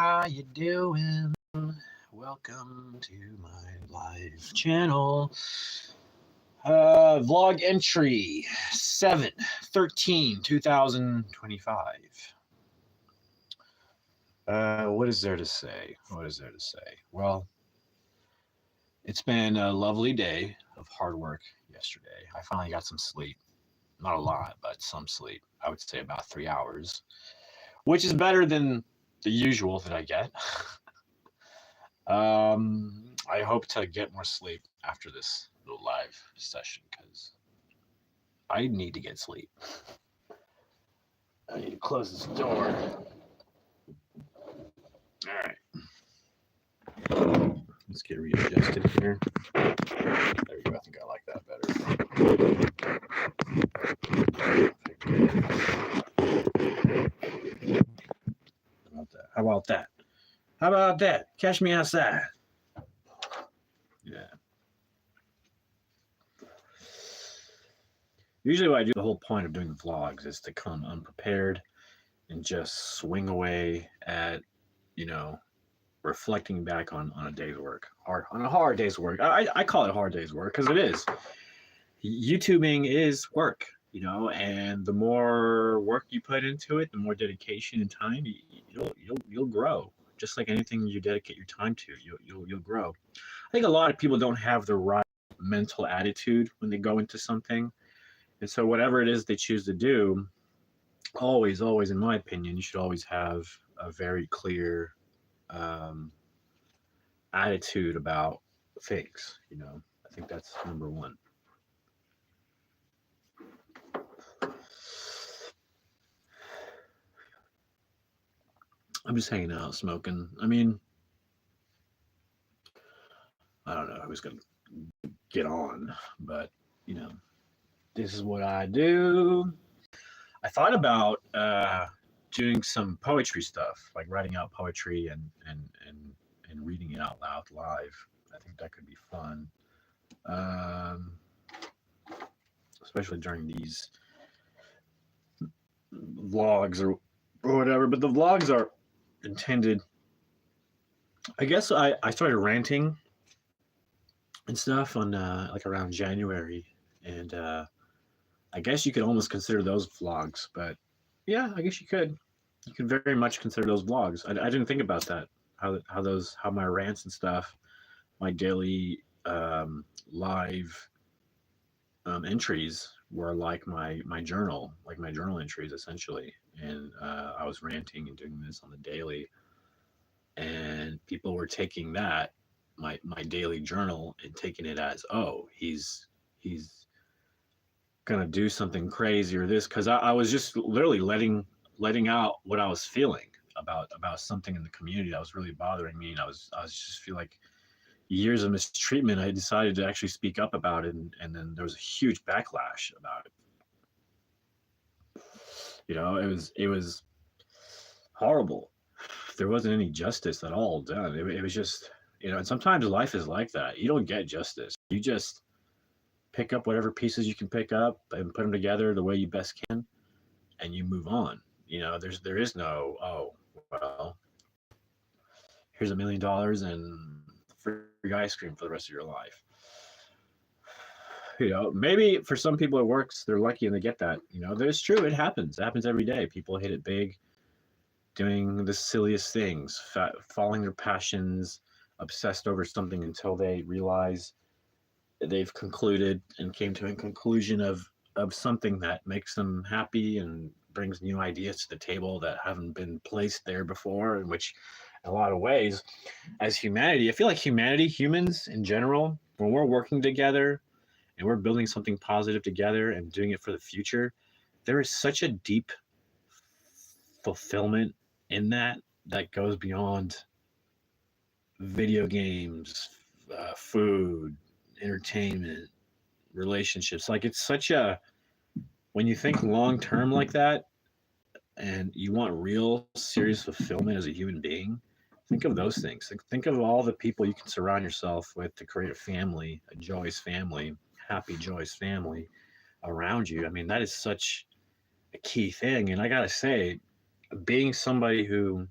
How you doing? Welcome to my live channel. Vlog entry 7/13/2025. What is there to say? What is there to say? Well, it's been a lovely day of hard work yesterday. I finally got some sleep. Not a lot, but some sleep. I would say about 3 hours, which is better than the usual that I get. I hope to get more sleep after this little live session because I need to get sleep. I need to close this door. All right. Let's get readjusted here. There we go. I think I like that better. How about that? How about that? Catch me outside. Yeah. Usually what I do, the whole point of doing the vlogs is to come unprepared and just swing away at, reflecting back on a day's work, on a hard day's work. I call it a hard day's work because it is. YouTubing is work, and the more work you put into it, the more dedication and time, you'll grow. Just like anything you dedicate your time to, you'll grow. I think a lot of people don't have the right mental attitude when they go into something. And so whatever it is they choose to do, always, in my opinion, you should always have a very clear attitude about things. I think that's number one. I'm just hanging out, smoking. I mean, I don't know who's going to get on, but, this is what I do. I thought about doing some poetry stuff, like writing out poetry and reading it out loud live. I think that could be fun, especially during these vlogs or whatever. But the vlogs are intended, I guess I started ranting and stuff on like around January, and I guess you could almost consider those vlogs. But yeah, I guess you could very much consider those vlogs. I didn't think about that, how my rants and stuff, my daily live entries were like my journal, like my journal entries essentially. And I was ranting and doing this on the daily, and people were taking that, my daily journal, and taking it as, oh, he's gonna do something crazy or this, because I was just literally letting out what I was feeling about something in the community that was really bothering me. And I was just feel like years of mistreatment. I decided to actually speak up about it, and then there was a huge backlash about it. It was horrible. There wasn't any justice at all done. It was just, and sometimes life is like that. You don't get justice. You just pick up whatever pieces you can pick up and put them together the way you best can, and you move on. There is no, oh, well, here's $1 million and free ice cream for the rest of your life. Maybe for some people it works. They're lucky and they get that. That is true. It happens. It happens every day. People hit it big, doing the silliest things, following their passions, obsessed over something until they realize they've concluded and came to a conclusion of something that makes them happy and brings new ideas to the table that haven't been placed there before. In which, in a lot of ways, as humanity, I feel like humans in general, when we're working together and we're building something positive together and doing it for the future, there is such a deep fulfillment in that goes beyond video games, food, entertainment, relationships. Like, it's such a, when you think long term like that and you want real serious fulfillment as a human being, think of those things. Think of all the people you can surround yourself with to create a family, a joyous family, happy, joyous family around you. I mean, that is such a key thing. And I gotta say, being somebody who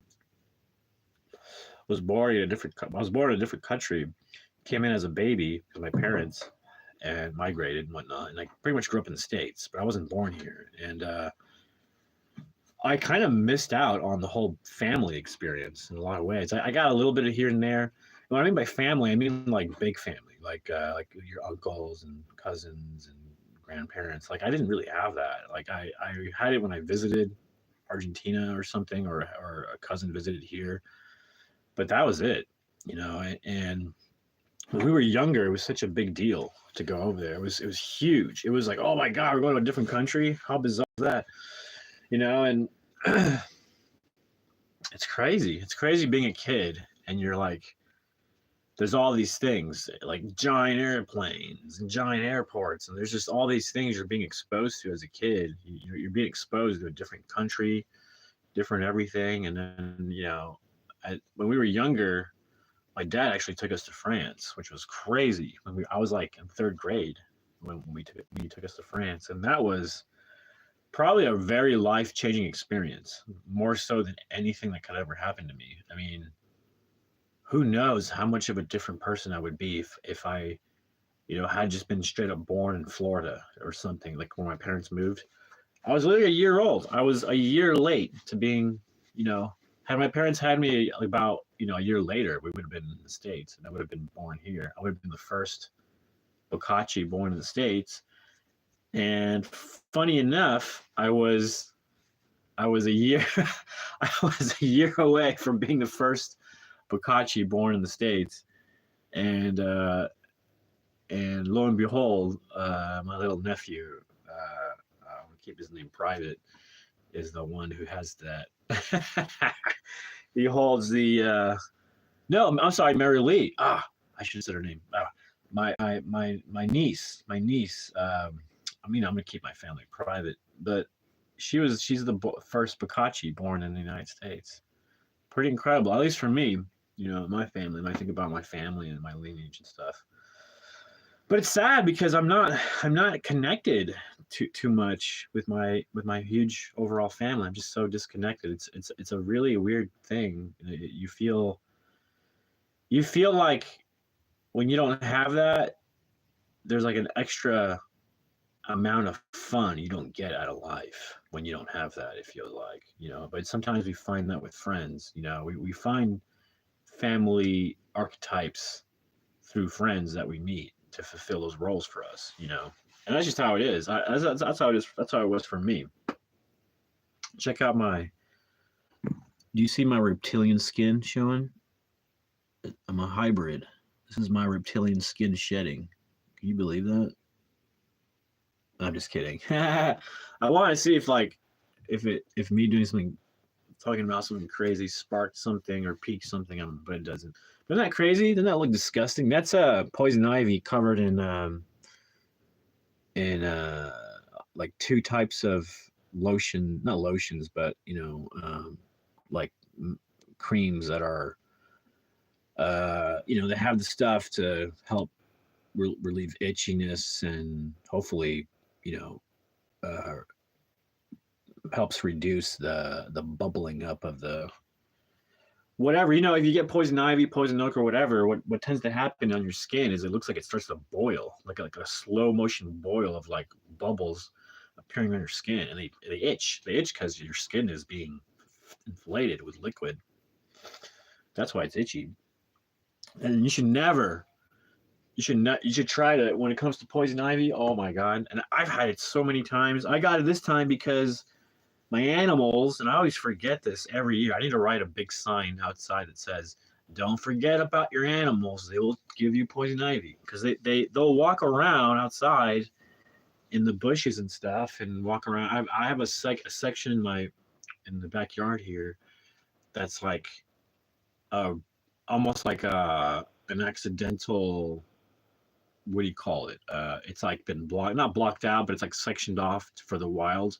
I was born in a different country. Came in as a baby because my parents and migrated and whatnot, and I pretty much grew up in the States, but I wasn't born here, and I kind of missed out on the whole family experience in a lot of ways. I got a little bit of here and there. What I mean by family, I mean like big family, like your uncles and cousins and grandparents. Like I didn't really have that. Like I had it when I visited Argentina or something, or a cousin visited here, but that was it, you know. And when we were younger, it was such a big deal to go over there. It was huge. It was like, oh my god, we're going to a different country. How bizarre is that? You know, and it's crazy. It's crazy being a kid and you're like, there's all these things like giant airplanes and giant airports, and there's just all these things you're being exposed to as a kid. You're being exposed to a different country, different everything. And then, you know, when we were younger, my dad actually took us to France, which was crazy. I was like in third grade when he took us to France, and that was probably a very life-changing experience, more so than anything that could ever happen to me. I mean, who knows how much of a different person I would be if I, you know, had just been straight up born in Florida or something, like when my parents moved. I was literally a year old. I was a year late to being, you know, had my parents had me about, you know, a year later, we would have been in the States and I would have been born here. I would have been the first Bocacci born in the States. And funny enough, I was a year I was a year away from being the first Bocacci born in the States. And lo and behold, my little nephew, I'm gonna keep his name private, is the one who has that. He holds the no, I'm sorry, Mary Lee. I should have said her name. My niece. I mean, I'm gonna keep my family private, but she's the first Bocacci born in the United States. Pretty incredible, at least for me. You know, my family. When I think about my family and my lineage and stuff. But it's sad because I'm not connected too much with my huge overall family. I'm just so disconnected. It's a really weird thing. You feel like when you don't have that, there's like an extra amount of fun you don't get out of life when you don't have that, it feels like, you know. But sometimes we find that with friends, you know, we find family archetypes through friends that we meet to fulfill those roles for us, you know. And that's just how it is. That's how it is. That's how it was for me. Check out do you see my reptilian skin showing? I'm a hybrid. This is my reptilian skin shedding. Can you believe that? I'm just kidding. I want to see if me doing something, talking about something crazy sparked something or piqued something, but it doesn't. But isn't that crazy? Doesn't that look disgusting? That's poison ivy covered in like two types of lotion, not lotions, but you know, like creams that are you know, they have the stuff to help relieve itchiness and hopefully, you know, helps reduce the bubbling up of the whatever. You know, if you get poison ivy, poison oak, or whatever, what tends to happen on your skin is it looks like it starts to boil, like a slow motion boil of like bubbles appearing on your skin, and they itch. They itch because your skin is being inflated with liquid. That's why it's itchy. And you should try to, when it comes to poison ivy. Oh my god. And I've had it so many times. I got it this time because my animals, and I always forget this every year. I need to write a big sign outside that says, don't forget about your animals. They will give you poison ivy. Because they'll walk around outside in the bushes and stuff and walk around. I have a section in the backyard here that's like almost like an accidental, what do you call it? It's like been not blocked out, but it's like sectioned off for the wild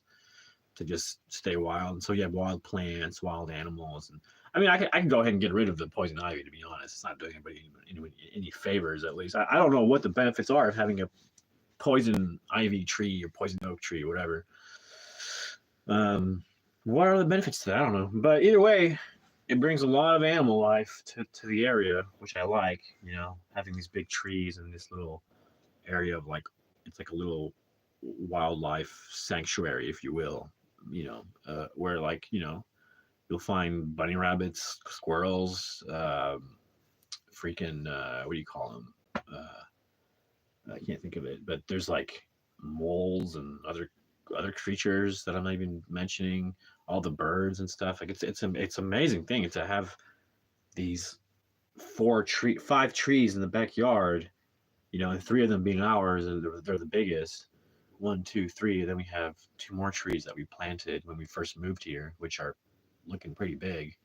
to just stay wild. And so you have wild plants, wild animals, and I mean, I can go ahead and get rid of the poison ivy. To be honest, it's not doing anybody any favors. At least I don't know what the benefits are of having a poison ivy tree or poison oak tree, whatever. What are the benefits to that? I don't know. But either way, it brings a lot of animal life to the area, which I like. Having these big trees and this little area of like it's like a little wildlife sanctuary, if you will. Where like you'll find bunny rabbits, squirrels, freaking what do you call them? I can't think of it, but there's like moles and other creatures that I'm not even mentioning. All the birds and stuff. Like it's amazing thing to have these five trees in the backyard. And three of them being ours, and they're the biggest. One, two, three. And then we have two more trees that we planted when we first moved here, which are looking pretty big.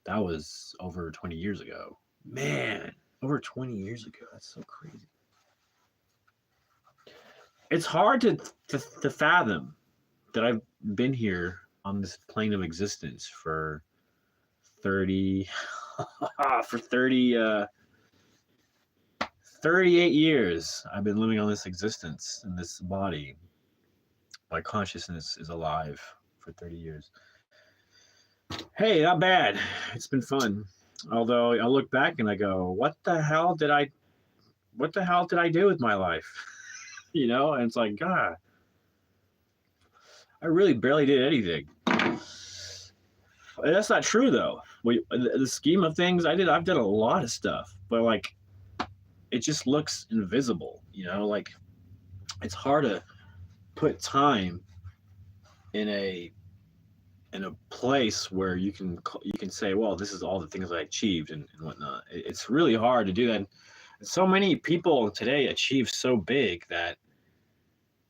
That was over 20 years ago. Man, over 20 years ago. That's so crazy. It's hard to fathom that I've been here on this plane of existence for 30 for 38 years. I've been living on this existence in this body. My consciousness is alive for 30 years. Hey, not bad. It's been fun. Although I look back and I go, what the hell did I do with my life? And it's like, God, I really barely did anything. And that's not true though. The scheme of things, I've done a lot of stuff, but like, it just looks invisible. Like it's hard to put time in a place where you can say, well, this is all the things I achieved and whatnot. It's really hard to do that. And so many people today achieve so big that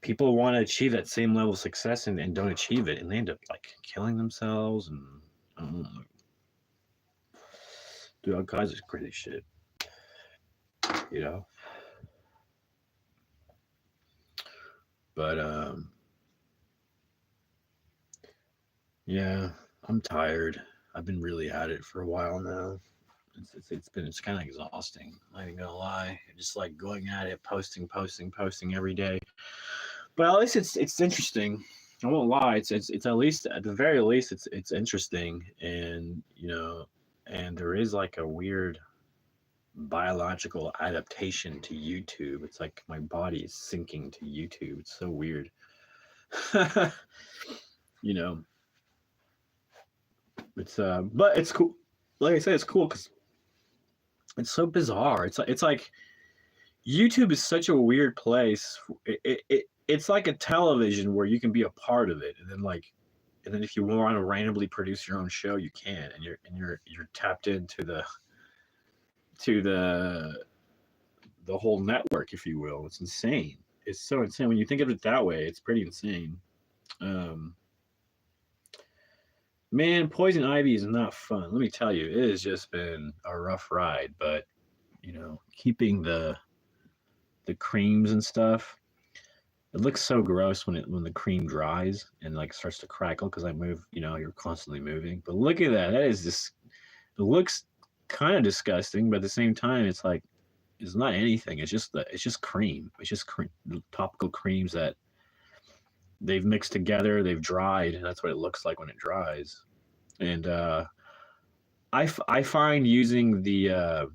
people want to achieve that same level of success and don't achieve it, and they end up like killing themselves and I don't know, do all kinds of crazy shit. But yeah, I'm tired. I've been really at it for a while now. It's kind of exhausting. I'm not even gonna lie. Just like going at it, posting every day. But at least it's interesting. I won't lie. It's at least at the very least it's interesting, and and there is like a weird biological adaptation to YouTube. It's like my body is syncing to YouTube. It's so weird. It's but it's cool. Like I said, it's cool because it's so bizarre. It's like YouTube is such a weird place. It's like a television where you can be a part of it, and then if you want to randomly produce your own show, you can, and you're tapped into the whole network, if you will. It's insane. It's so insane when you think of it that way. It's pretty insane. Man, poison ivy is not fun. Let me tell you, it has just been a rough ride. But keeping the creams and stuff, it looks so gross when the cream dries and like starts to crackle because I move. You're constantly moving. But look at that. That is just. It looks kind of disgusting, but at the same time, it's like it's not anything. It's just cream. It's just topical creams that they've mixed together. They've dried. And that's what it looks like when it dries. And I find using the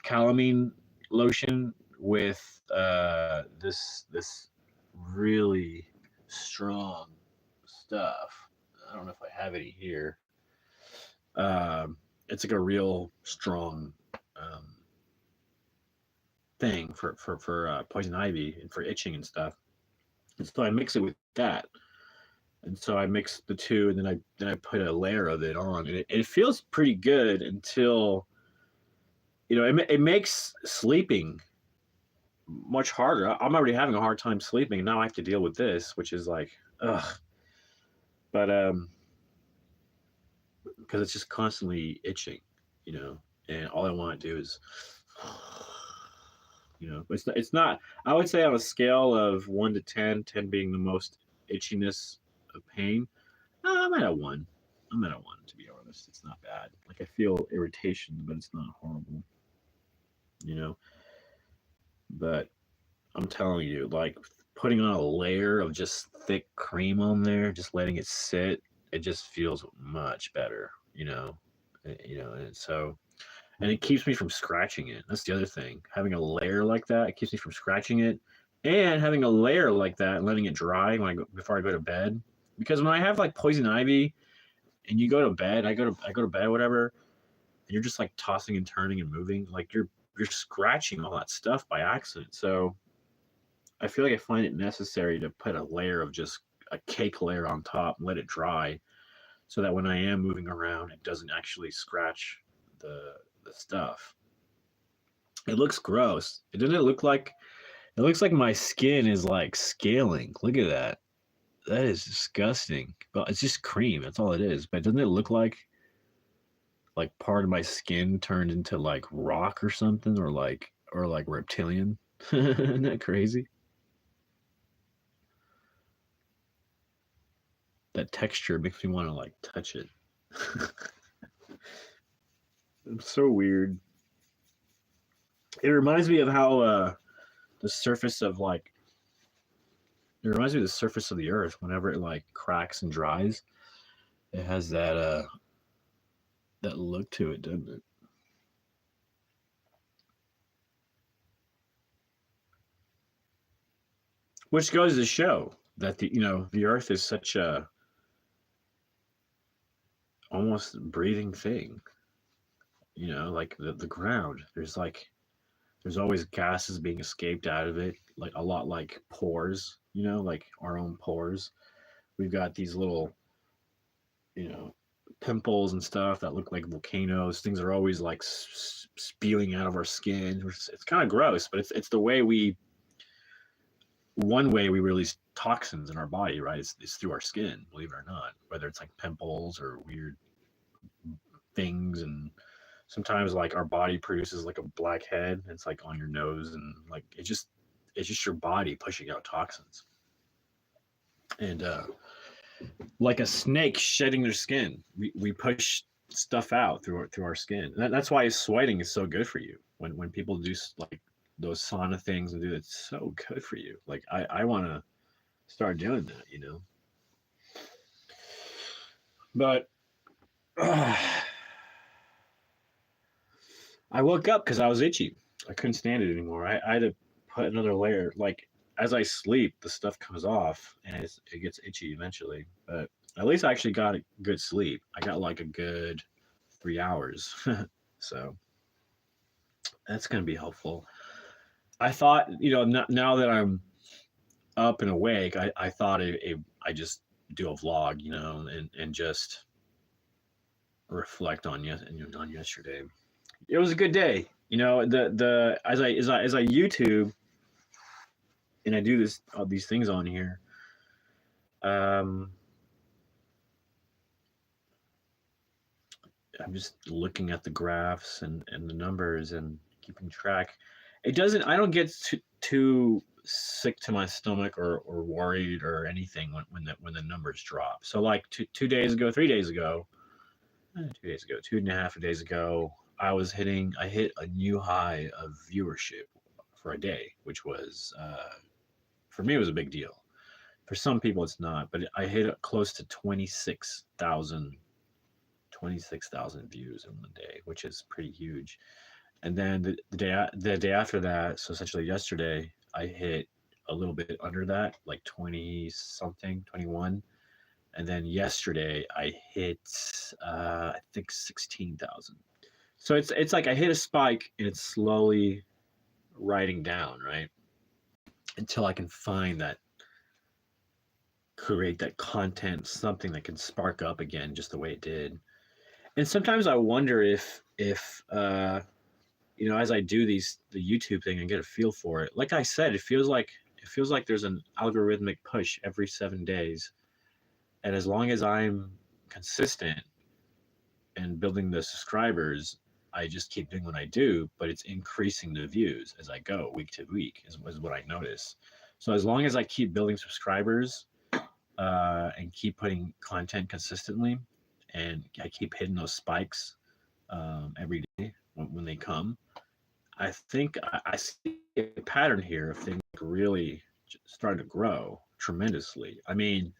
calamine lotion with this really strong stuff. I don't know if I have any here. It's like a real strong thing for poison ivy and for itching and stuff. And so I mix it with that. And so I mix the two, and then I put a layer of it on, and it feels pretty good until it makes sleeping much harder. I'm already having a hard time sleeping, and now I have to deal with this, which is like ugh. But because it's just constantly itching, and all I want to do is it's not. I would say on a scale of 1 to 10, 10 being the most itchiness of pain, I'm at a 1. I'm at a 1, to be honest. It's not bad. Like I feel irritation, but it's not horrible. But I'm telling you, like putting on a layer of just thick cream on there, just letting it sit, it just feels much better. and so and it keeps me from scratching it. That's the other thing. Having a layer like that, it keeps me from scratching it, and having a layer like that and letting it dry before I go to bed. Because when I have like poison ivy, and you go to bed, I go to bed, whatever, and you're just like tossing and turning and moving, like you're scratching all that stuff by accident. So I feel like I find it necessary to put a layer of just a cake layer on top and let it dry, so that when I am moving around, it doesn't actually scratch the the stuff. It looks gross. It doesn't look like it looks like my skin is like scaling. Look at that. That is disgusting. But it's just cream. That's all it is. But doesn't it look like part of my skin turned into like rock or something, or like reptilian? Isn't that crazy? That texture makes me want to like touch it. It's so weird. It reminds me of how the surface of like it reminds me of the surface of the earth whenever it like cracks and dries. It has that look to it, doesn't it? Which goes to show that the earth is such a almost breathing thing. Like the ground. There's always gases being escaped out of it, like a lot like pores. Like our own pores. We've got these little you know pimples and stuff that look like volcanoes. Things are always like spewing out of our skin. It's kind of gross, but it's the way we one way we release toxins in our body, right? It's through our skin, believe it or not. Whether it's like pimples or weird things, and sometimes like our body produces like a blackhead. It's like on your nose, and like it's just your body pushing out toxins. And like a snake shedding their skin, we push stuff out through our skin. That's why sweating is so good for you. When people do like those sauna things and do it, it's so good for you. Like I want to start doing that. But I woke up because I was itchy. I couldn't stand it anymore. I had to put another layer. Like as I sleep, the stuff comes off and it gets itchy eventually. But at least I actually got a good sleep. I got like a good 3 hours. So that's going to be helpful. I thought, now that I'm up and awake, I thought I just do a vlog, and just reflect on yesterday. It was a good day. The as I YouTube and I do all these things on here. Um, I'm just looking at the graphs and the numbers and keeping track. It doesn't. I don't get too sick to my stomach or worried or anything when the numbers drop. So like 2 days ago, 3 days ago, 2 days ago, 2.5 days ago, I hit a new high of viewership for a day, which was for me it was a big deal. For some people it's not, but I hit close to 26,000 views in one day, which is pretty huge. And then the day after that, so essentially yesterday, I hit a little bit under that, like 20 something, 21. And then yesterday I hit I think 16,000. So it's like I hit a spike and it's slowly riding down, right? Until I can find that create that content, something that can spark up again just the way it did. And sometimes I wonder if as I do the YouTube thing and get a feel for it. Like I said, it feels like there's an algorithmic push every 7 days, and as long as I'm consistent and building the subscribers, I just keep doing what I do, but it's increasing the views as I go week to week is what I notice. So as long as I keep building subscribers and keep putting content consistently, and I keep hitting those spikes every day when they come, I think I see a pattern here of things really starting to grow tremendously. I mean,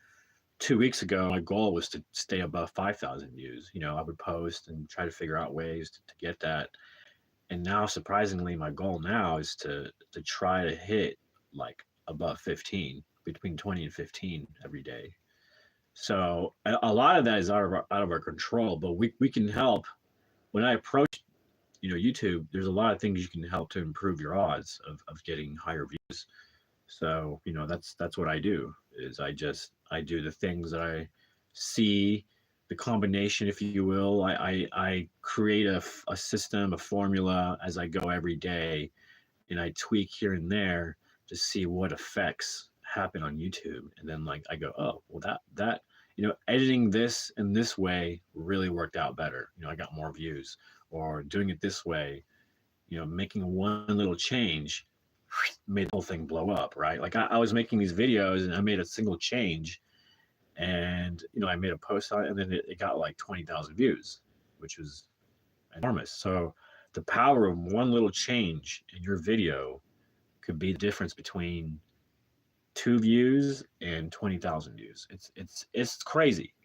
2 weeks ago, my goal was to stay above 5,000 views. I would post and try to figure out ways to get that. And now, surprisingly, my goal now is to try to hit like above 15, between 20 and 15 every day. So a lot of that is out of our control, but we can help. When I approach YouTube, there's a lot of things you can help to improve your odds of getting higher views. So that's what I do. Is I do the things that I see, the combination, if you will. I create a system, a formula as I go every day, and I tweak here and there to see what effects happen on YouTube. And then like I go, oh well, that editing this in this way really worked out better. I got more views. Or doing it this way, making one little change made the whole thing blow up, right? Like I was making these videos and I made a single change, and I made a post on it, and then it got like 20,000 views, which was enormous. So the power of one little change in your video could be the difference between 2 views and 20,000 views. It's crazy.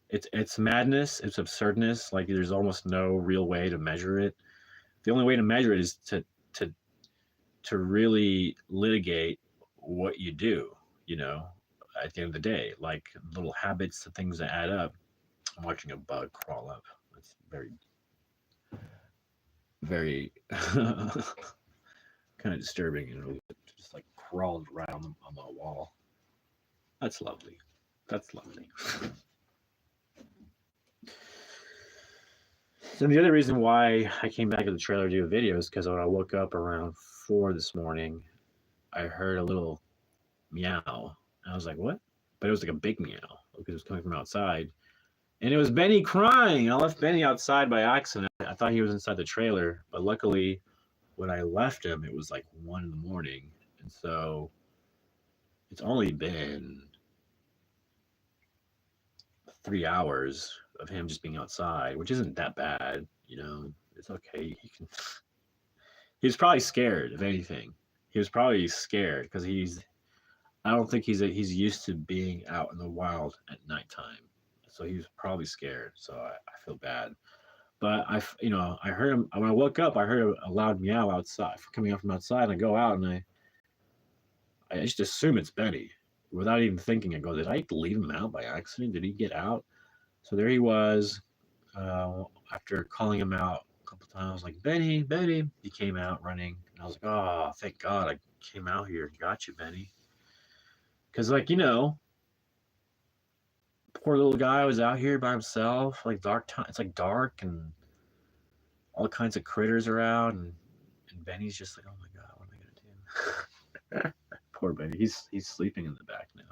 It's madness. It's absurdness. Like there's almost no real way to measure it. The only way to measure it is to really litigate what you do. At the end of the day, like little habits, the things that add up. I'm watching a bug crawl up. It's very, very kind of disturbing. It just like crawled right on the wall. That's lovely. That's lovely. So the other reason why I came back to the trailer to do a video is because when I woke up around 4 this morning, I heard a little meow. I was like, what? But it was like a big meow because it was coming from outside. And it was Benny crying. I left Benny outside by accident. I thought he was inside the trailer. But luckily, when I left him, it was like 1 in the morning. And so it's only been 3 hours of him just being outside, which isn't that bad. It's okay. He was probably scared, if anything. He was probably scared because I don't think he's used to being out in the wild at nighttime. So he was probably scared. So I feel bad. But I heard him when I woke up. I heard a loud meow outside, coming out from outside. And I go out and I just assume it's Benny, without even thinking. I go, did I leave him out by accident? Did he get out? So there he was. After calling him out a couple times, like Benny, Benny, he came out running, and I was like, oh, thank God I came out here and got you, Benny. Because poor little guy was out here by himself, like dark time. It's like dark and all kinds of critters around, and Benny's just like, oh my God, what am I gonna do? Poor Benny. He's sleeping in the back now.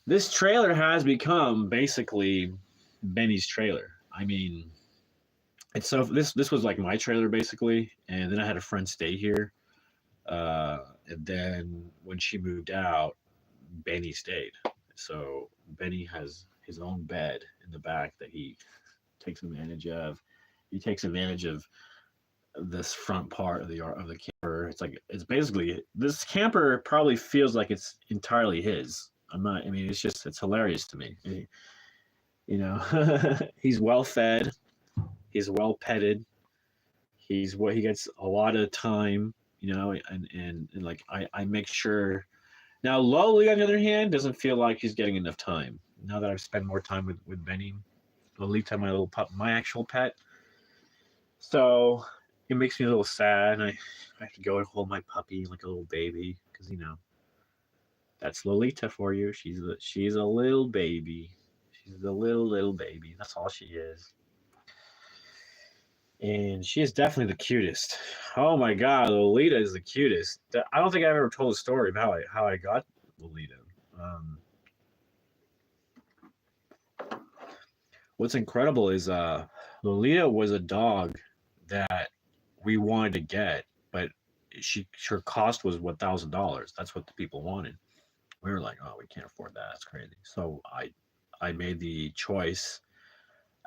This trailer has become basically Benny's trailer. I mean, it's so this was like my trailer basically, and then I had a friend stay here. And then when she moved out, Benny stayed. So Benny has his own bed in the back that he takes advantage of. He takes advantage of this front part of the camper. It's basically, this camper probably feels like it's entirely his. It's hilarious to me. He's well fed, he's well petted, he gets a lot of time, and like I make sure. Now Loli, on the other hand, doesn't feel like he's getting enough time. Now that I've spent more time with Benny, Lolita, my little pup, my actual pet. So it makes me a little sad. I have to go and hold my puppy like a little baby because that's Lolita for you. She's a little baby. She's a little baby. That's all she is. And she is definitely the cutest. Oh my God, Lolita is the cutest. I don't think I've ever told a story of how I got Lolita. What's incredible is Lolita was a dog that we wanted to get, but her cost was $1,000. That's what the people wanted. We were like, oh, we can't afford that. That's crazy. So I made the choice,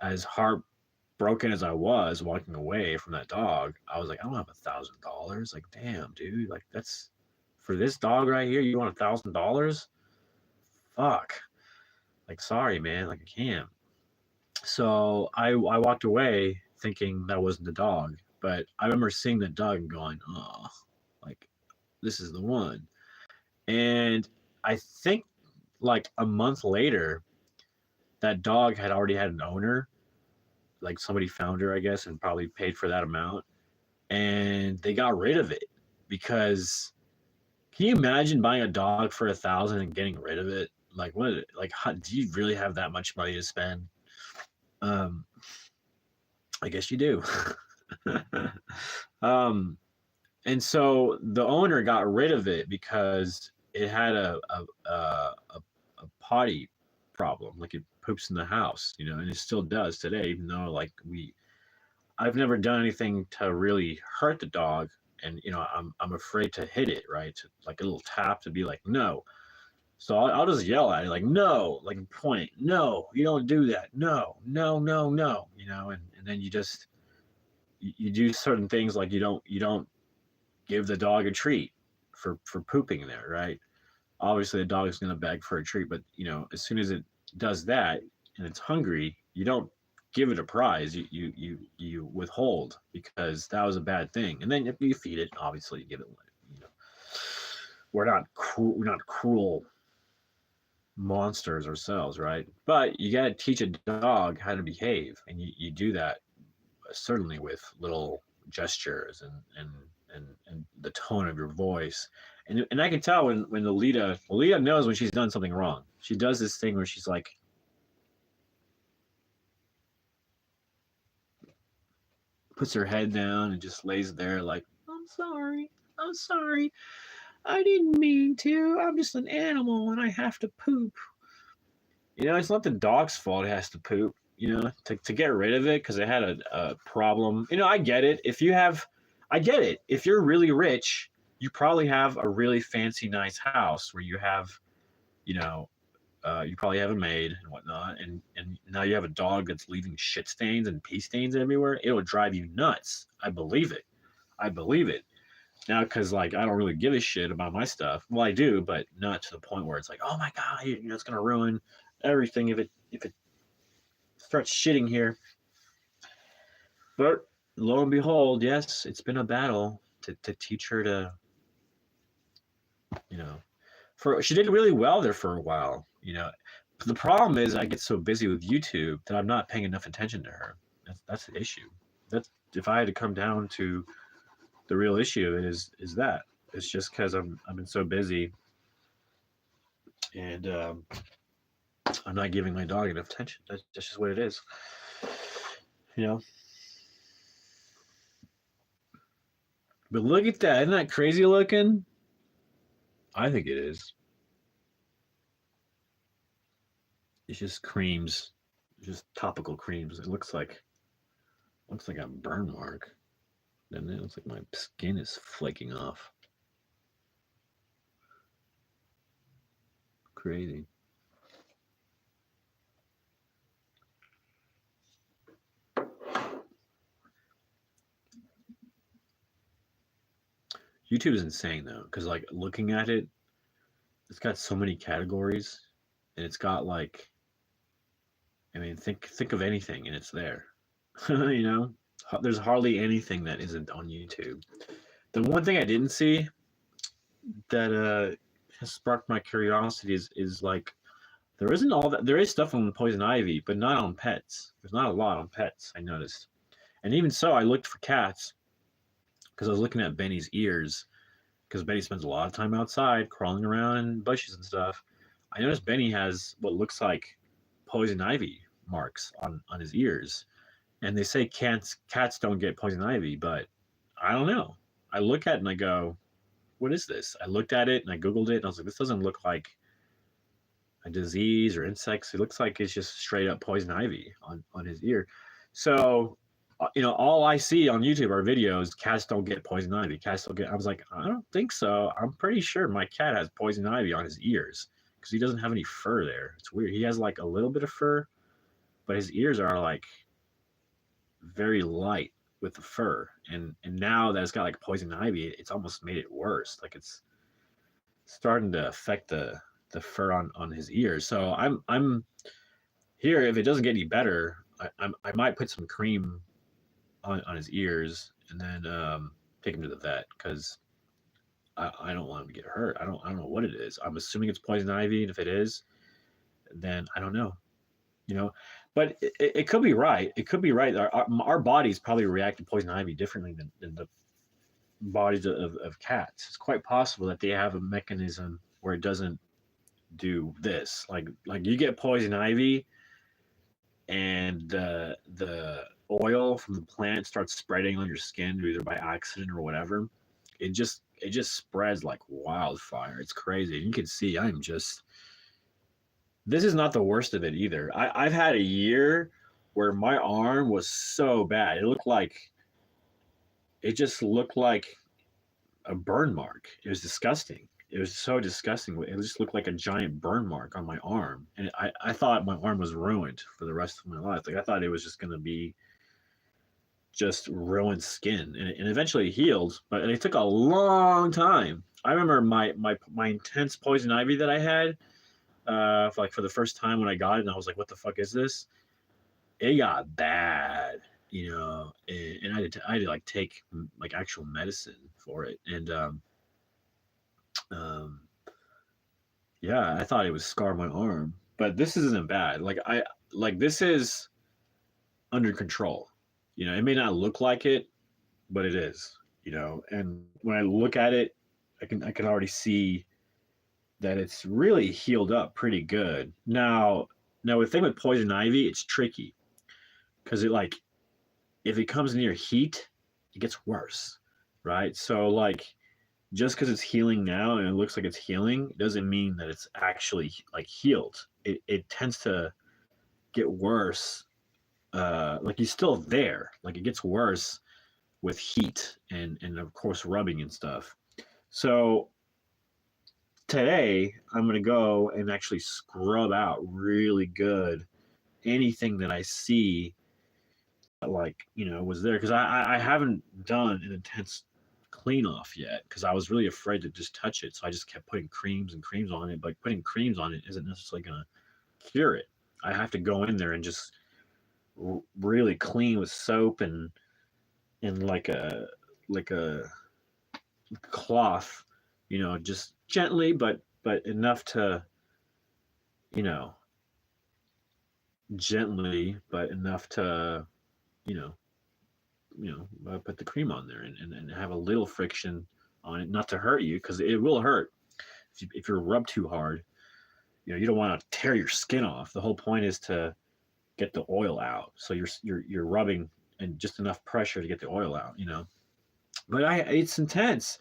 as heartbroken as I was walking away from that dog. I was like, I don't have $1,000. Like, damn, dude, like that's for this dog right here. You want $1,000 fuck, like, sorry, man, like, I can't. So I walked away thinking that wasn't the dog, but I remember seeing the dog and going, oh, like, this is the one. And I think like a month later, that dog had already had an owner. Like somebody found her, I guess, and probably paid for that amount. And they got rid of it because can you imagine buying a dog for 1,000 and getting rid of it? Like what? Like how, do you really have that much money to spend? Um, I guess you do. um, and so the owner got rid of it because it had a potty problem. Like it poops in the house, you know, and it still does today. Even though like I've never done anything to really hurt the dog, and you know, I'm afraid to hit it, right? To, like a little tap to be like no. So I'll just yell at it like no, like point, no, you don't do that, no, no, no, no, you know, and then you just you do certain things like you don't give the dog a treat for pooping there, right? Obviously the dog is going to beg for a treat, but you know, as soon as it does that and it's hungry, you don't give it a prize. You withhold because that was a bad thing, and then if you feed it, obviously you give it. You know, we're not cruel monsters ourselves, right? But you got to teach a dog how to behave, and you do that certainly with little gestures and the tone of your voice. And I can tell when Lolita knows when she's done something wrong. She does this thing where she's like puts her head down and just lays there like, I'm sorry, I didn't mean to. I'm just an animal and I have to poop. You know, it's not the dog's fault it has to poop. You know, to get rid of it because it had a problem. You know, I get it. I get it. If you're really rich, you probably have a really fancy, nice house where you have, you know, you probably have a maid and whatnot, and now you have a dog that's leaving shit stains and pee stains everywhere. It would drive you nuts. I believe it. I believe it. Now, because like I don't really give a shit about my stuff. Well, I do, but not to the point where it's like, oh my god, you know, it's gonna ruin everything if it starts shitting here. But lo and behold, yes, it's been a battle to teach her to, you know, for she did really well there for a while, you know. But the problem is I get so busy with YouTube that I'm not paying enough attention to her. That's the issue. That's if I had to come down to the real issue is that it's just because I've been so busy and I'm not giving my dog enough attention. That's just what it is, you know. But look at that! Isn't that crazy looking? I think it is. It's just creams, just topical creams. It looks like a burn mark. And then it looks like my skin is flaking off. Crazy. YouTube is insane though, because like looking at it, it's got so many categories, and it's got like, I mean, think of anything, and it's there. You know, there's hardly anything that isn't on YouTube. The one thing I didn't see that has sparked my curiosity is like there isn't all that there is stuff on poison ivy, but not on pets. There's not a lot on pets. I noticed, and even so, I looked for cats because I was looking at Benny's ears because Benny spends a lot of time outside crawling around in bushes and stuff. I noticed Benny has what looks like poison ivy marks on his ears, and they say cats don't get poison ivy, but I don't know. I look at it and I go, what is this? I looked at it and I googled it and I was like, this doesn't look like a disease or insects. It looks like it's just straight up poison ivy on his ear. So you know, all I see on YouTube are videos. Cats don't get poison ivy. Cats don't get. I was like, I don't think so. I'm pretty sure my cat has poison ivy on his ears because he doesn't have any fur there. It's weird. He has like a little bit of fur, but his ears are like very light with the fur. And now that it's got like poison ivy, it's almost made it worse. Like it's starting to affect the fur on his ears. So I'm here. If it doesn't get any better, I might put some cream on his ears and then take him to the vet because I don't want him to get hurt. I don't know what it is. I'm assuming it's poison ivy, and if it is, then I don't know. You know, but it could be right. It could be right. Our bodies probably react to poison ivy differently than the bodies of cats. It's quite possible that they have a mechanism where it doesn't do this. Like you get poison ivy, and the oil from the plant starts spreading on your skin either by accident or whatever. It just spreads like wildfire. It's crazy. You can see I'm just. This is not the worst of it either. I've had a year where my arm was so bad. It just looked like a burn mark. It was disgusting. It was so disgusting. It just looked like a giant burn mark on my arm. And I thought my arm was ruined for the rest of my life. Like I thought it was just going to be just ruined skin. And eventually it healed, but it took a long time. I remember my intense poison ivy that I had for the first time when I got it, and I was like, what the fuck is this? It got bad, and I had to like take like actual medicine for it. And yeah, I thought it would scar my arm, but this isn't bad. This is under control. It may not look like it, but it is, and when I look at it, I can already see that it's really healed up pretty good. Now the thing with poison ivy, it's tricky because if it comes near heat, it gets worse, right? So just because it's healing now and it looks like it's healing, doesn't mean that it's actually healed. It tends to get worse. He's still there. It gets worse with heat and of course rubbing and stuff. So today I'm going to go and actually scrub out really good anything that I see was there, because I haven't done an intense clean off yet because I was really afraid to just touch it. So I just kept putting creams and creams on it, but putting creams on it isn't necessarily going to cure it. I have to go in there and just really clean with soap and like a cloth, just gently, but enough to, gently, but enough to, put the cream on there and have a little friction on it, not to hurt you, because it will hurt if you're rubbed too hard. You don't want to tear your skin off. The whole point is to get the oil out. So you're rubbing and just enough pressure to get the oil out. But it's intense.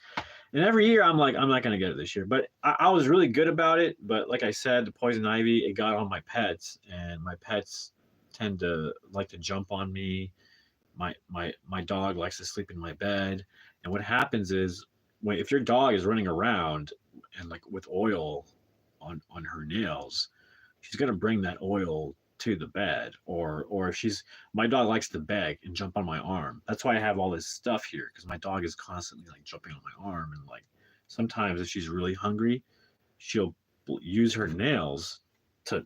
And every year I'm like, I'm not going to get it this year. But I was really good about it. But like I said, the poison ivy, it got on my pets. And my pets tend to like to jump on me. My dog likes to sleep in my bed. And what happens is, if your dog is running around and with oil on her nails, she's going to bring that oil to the bed. Or if my dog likes to beg and jump on my arm. That's why I have all this stuff here, because my dog is constantly jumping on my arm. And sometimes if she's really hungry, she'll use her nails to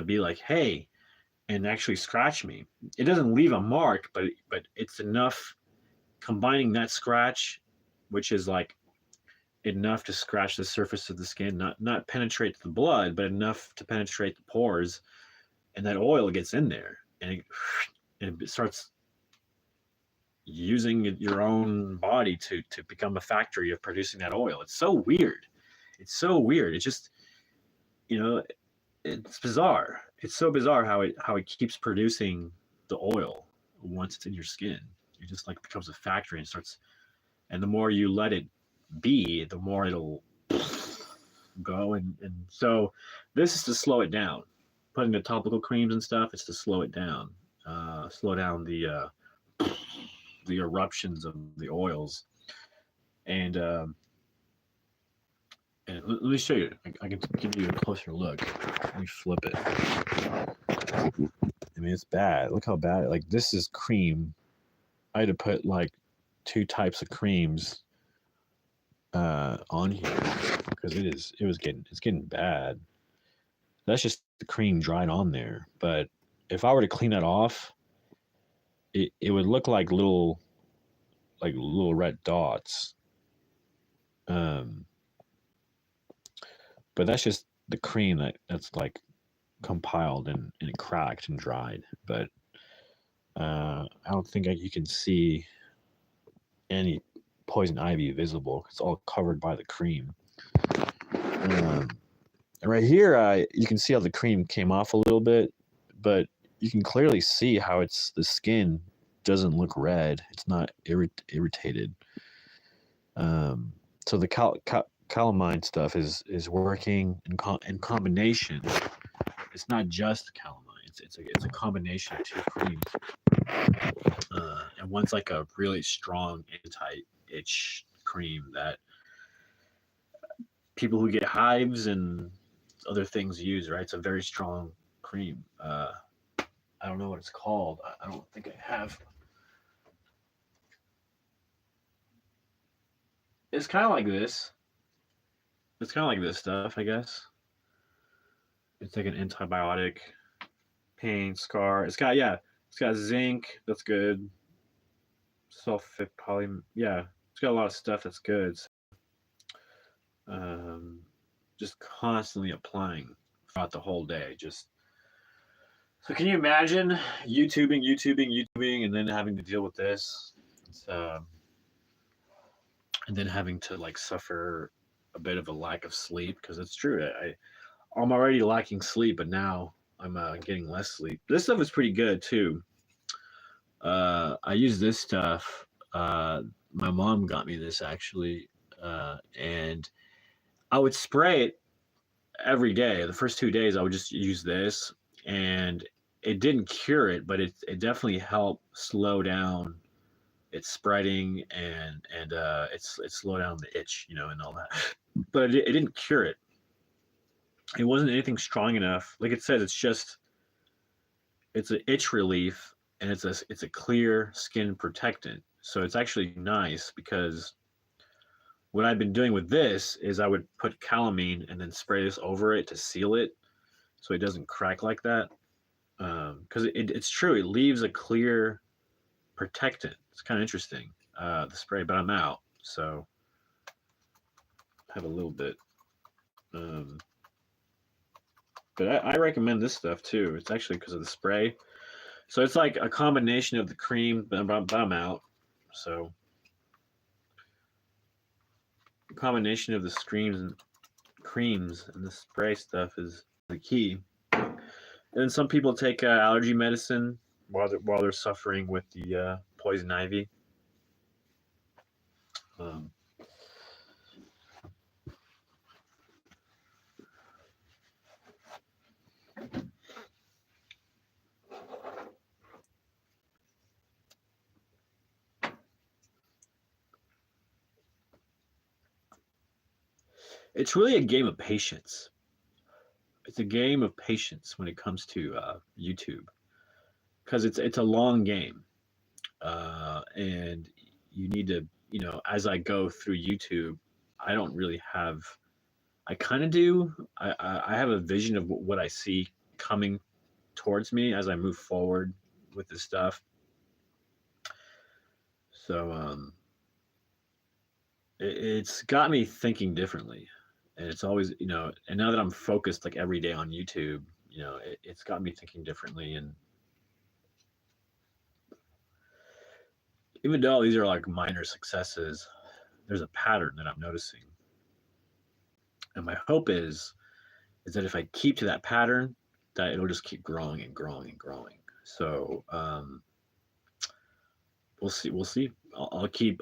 be like, hey, and actually scratch me. It doesn't leave a mark, but it's enough, combining that scratch, which is enough to scratch the surface of the skin, not penetrate the blood, but enough to penetrate the pores, and that oil gets in there, and it starts using your own body to become a factory of producing that oil. It's so weird. It's just, it's bizarre. It's so bizarre how it keeps producing the oil once it's in your skin. It just becomes a factory and starts, and the more you let it be, the more it'll go. And so this is to slow it down. Putting the topical creams and stuff, it's to slow it down, slow down the eruptions of the oils. And let me show you. I can give you a closer look. Let me flip it. I mean, it's bad. Look how bad. This is cream. I had to put 2 types of creams on here. because it's getting bad. That's just the cream dried on there. But if I were to clean that off, it would look like little red dots. Um, but that's just the cream that's like compiled and cracked and dried. But I don't think you can see any poison ivy visible. It's all covered by the cream. And right here, you can see how the cream came off a little bit, but you can clearly see how the skin doesn't look red. It's not irritated. So the calamine stuff is working in combination. It's not just calamine. It's a combination of two creams. And one's like a really strong anti-itch cream that people who get hives and other things use, right? It's a very strong cream. I don't know what it's called. I don't think I have. It's kind of like this. It's kind of like this stuff, I guess. It's like an antibiotic, pain, scar. It's got zinc. That's good. Sulfate poly. Yeah, it's got a lot of stuff that's good. Um, just constantly applying throughout the whole day. Just so, can you imagine YouTubing, and then having to deal with this? And then having to like suffer a bit of a lack of sleep because it's true. I'm already lacking sleep, but now I'm getting less sleep. This stuff is pretty good too. I use this stuff. My mom got me this actually, and I would spray it every day. The first 2 days, I would just use this, and it didn't cure it, but it definitely helped slow down its spreading and it slowed down the itch, and all that. But it didn't cure it. It wasn't anything strong enough. Like it says, it's an itch relief, and it's a clear skin protectant. So it's actually nice because what I've been doing with this is I would put calamine and then spray this over it to seal it so it doesn't crack like that. Because it's true, it leaves a clear protectant. It's kind of interesting, the spray, but I'm out, so I have a little bit. Um, but I recommend this stuff too. It's actually because of the spray. So it's like a combination of the cream, but I'm out. So a combination of the creams and the spray stuff is the key. And then some people take allergy medicine while they're suffering with the poison ivy. Um, it's really a game of patience. It's a game of patience when it comes to YouTube because it's a long game, and you need to, as I go through YouTube, I don't really have. I kind of do. I have a vision of what I see coming towards me as I move forward with this stuff. So it's got me thinking differently, and it's always, and now that I'm focused like every day on YouTube, it's got me thinking differently. And even though these are like minor successes, there's a pattern that I'm noticing, and my hope is that if I keep to that pattern, that it'll just keep growing and growing and growing. So we'll see. We'll see. I'll keep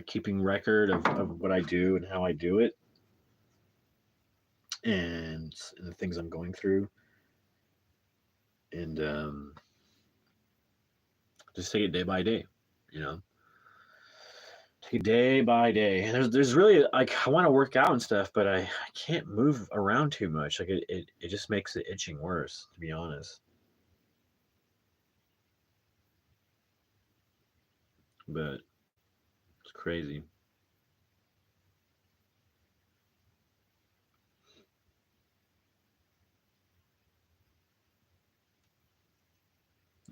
keeping record of what I do and how I do it, and the things I'm going through, and just take it day by day. You know, take it day by day. And there's really like I want to work out and stuff, but I can't move around too much. Like it just makes the itching worse, to be honest. But it's crazy.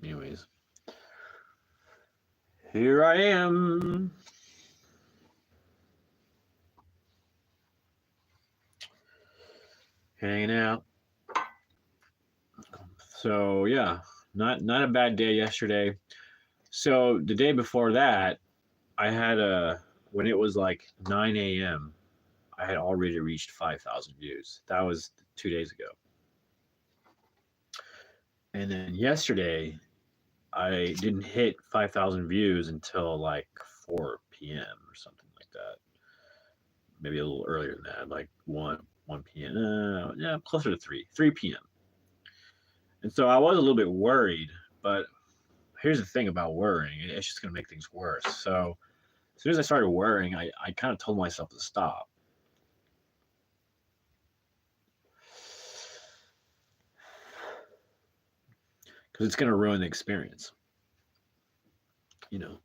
Anyways, here I am. Hanging out. So yeah, not a bad day yesterday. So the day before that, I had when it was like 9 a.m. I had already reached 5,000 views. That was 2 days ago. And then yesterday, I didn't hit 5,000 views until like 4 p.m. or something like that. Maybe a little earlier than that, like 1 p.m. Yeah, closer to 3 p.m. And so I was a little bit worried, but here's the thing about worrying, it's just going to make things worse. So as soon as I started worrying, I kind of told myself to stop. Because it's going to ruin the experience. You know,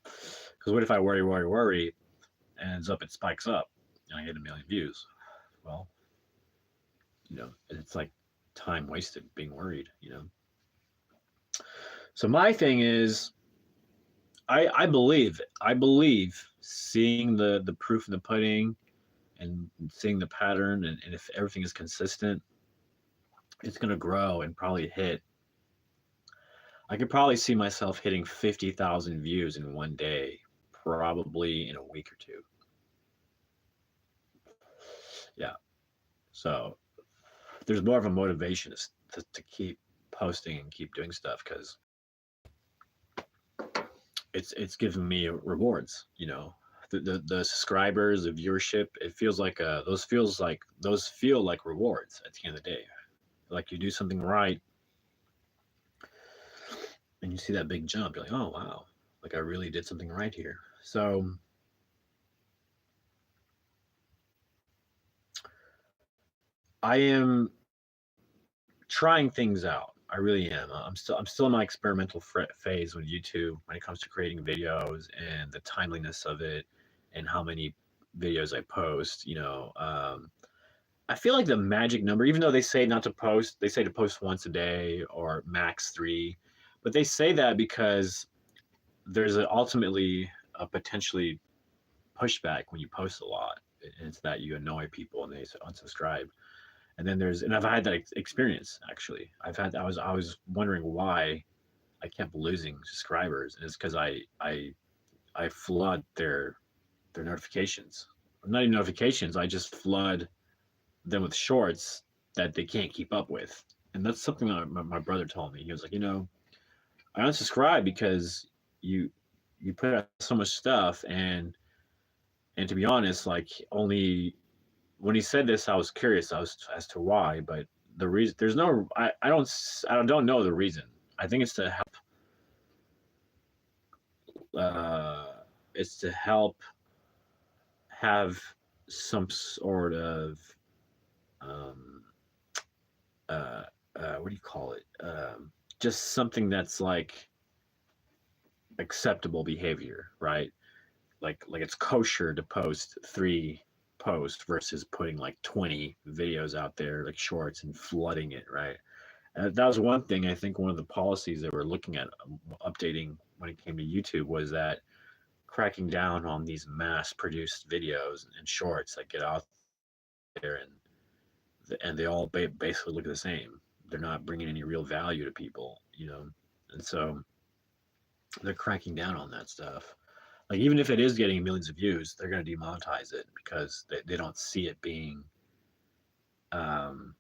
because what if I worry, and ends up it spikes up and I get 1 million views? Well, it's like time wasted being worried. So my thing is, I believe seeing the proof in the pudding and seeing the pattern, and if everything is consistent, it's going to grow and probably hit. I could probably see myself hitting 50,000 views in one day, probably in a week or two. Yeah. So there's more of a motivation to keep posting and keep doing stuff, because it's giving me rewards. The subscribers, the viewership. It feels like those feel like rewards at the end of the day. Like you do something right, and you see that big jump. You're like, oh wow, like I really did something right here. So I am trying things out. I really am. I'm still in my experimental phase with YouTube when it comes to creating videos and the timeliness of it and how many videos I post. I feel like the magic number, even though they say not to post, they say to post once a day or max 3, but they say that because there's ultimately a potentially pushback when you post a lot. And it's that you annoy people and they unsubscribe. And then and I've had that experience actually. I was wondering why I kept losing subscribers, and it's because I flood their notifications. Not even notifications. I just flood them with shorts that they can't keep up with. And that's something that my brother told me. He was like, I unsubscribe because you put out so much stuff, and to be honest, like, only when he said this, I was curious as to why, but the reason there's no I don't know the reason. I think uh it's to help have some sort of um what do you call it? Just something that's like acceptable behavior, right? Like it's kosher to post 3 posts versus putting like 20 videos out there, like shorts, and flooding it, right? That was one thing. I think one of the policies that we're looking at updating when it came to YouTube was that cracking down on these mass produced videos and shorts that get out there, and they all basically look the same. They're not bringing any real value to people. And so they're cracking down on that stuff. Like, even if it is getting millions of views, they're going to demonetize it because they don't see it being um,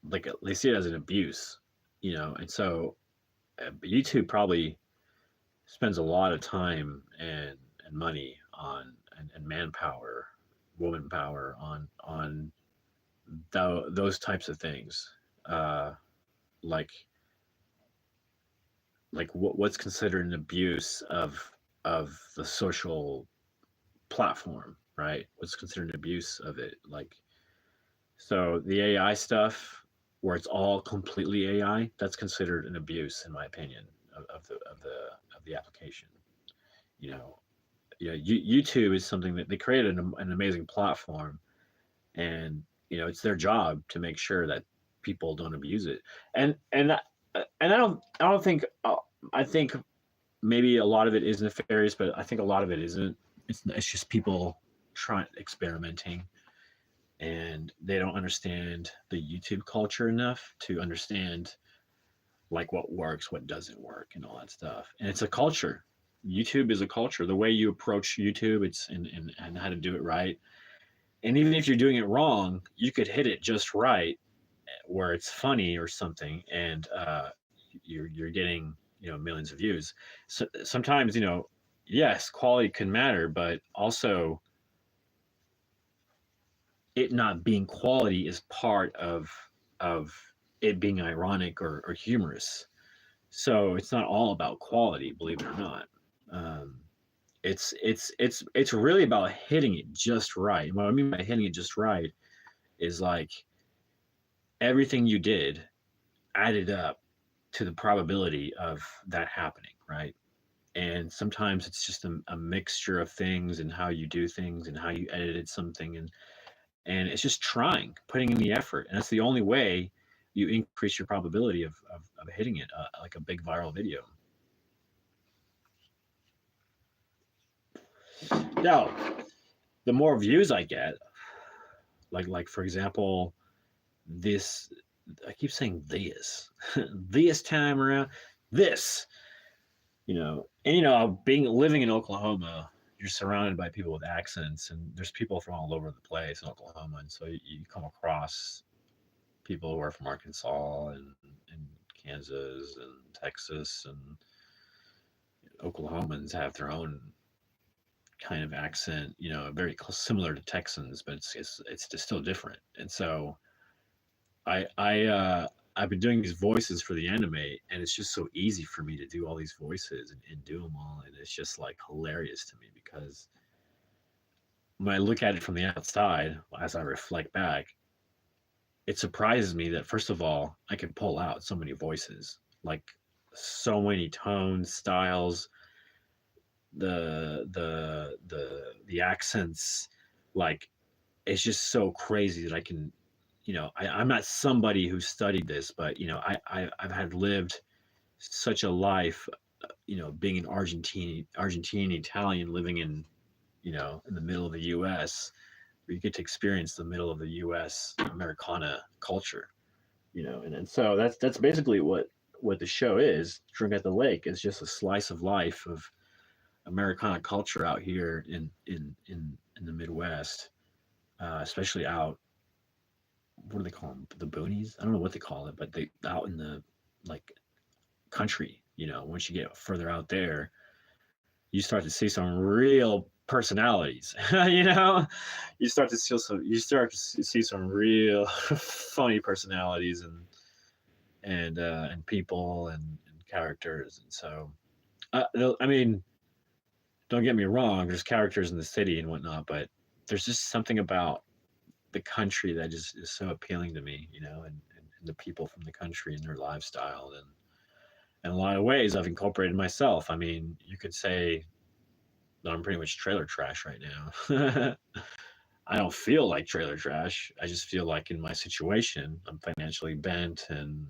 like, they see it as an abuse. And so YouTube probably spends a lot of time and money on and manpower, woman power on those types of things, uh, like what's considered an abuse of the social platform, right? What's considered an abuse of it, like, so the AI stuff, where it's all completely AI, that's considered an abuse, in my opinion, of the application. You know, YouTube is something that they created an amazing platform, and it's their job to make sure that people don't abuse it. And and I don't think I think maybe a lot of it is nefarious, but I think a lot of it isn't. It's just people trying experimenting, and they don't understand the YouTube culture enough to understand like what works, what doesn't work, and all that stuff. And it's a culture. YouTube is a culture. The way you approach YouTube, it's and how to do it right. And even if you're doing it wrong, you could hit it just right, where it's funny or something, and you're getting millions of views. So sometimes yes, quality can matter, but also it not being quality is part of it being ironic or humorous. So it's not all about quality, believe it or not. Um, it's really about hitting it just right. What I mean by hitting it just right is like everything you did added up to the probability of that happening, right? And sometimes it's just a mixture of things and how you do things and how you edited something, and it's just trying, putting in the effort, and that's the only way you increase your probability of hitting it, like a big viral video. Now, the more views I get, like for example, this I keep saying this this time around, this and being living in Oklahoma, you're surrounded by people with accents, and there's people from all over the place in Oklahoma, and so you come across people who are from Arkansas and Kansas and Texas, and Oklahomans have their own kind of accent, very similar to Texans, but it's just still different. And so I've been doing these voices for the anime, and it's just so easy for me to do all these voices and do them all, and it's just like hilarious to me because when I look at it from the outside, as I reflect back, it surprises me that first of all I can pull out so many voices, like so many tones, styles, the accents, like it's just so crazy that I can, I'm not somebody who studied this, but I've had lived such a life, being an Argentine Italian living in the middle of the U.S. where you get to experience the middle of the U.S. Americana culture, and so that's basically what the show is. Drink at the Lake is just a slice of life of Americana culture out here in the Midwest, especially out. What do they call them? The boonies? I don't know what they call it, but they out in the like country. Once you get further out there, you start to see some real personalities. You start to see some real funny personalities and people and characters, and so I mean, don't get me wrong, there's characters in the city and whatnot, but there's just something about the country that is so appealing to me, and the people from the country and their lifestyle. And in a lot of ways, I've incorporated myself. I mean, you could say that I'm pretty much trailer trash right now. I don't feel like trailer trash. I just feel like in my situation, I'm financially bent, and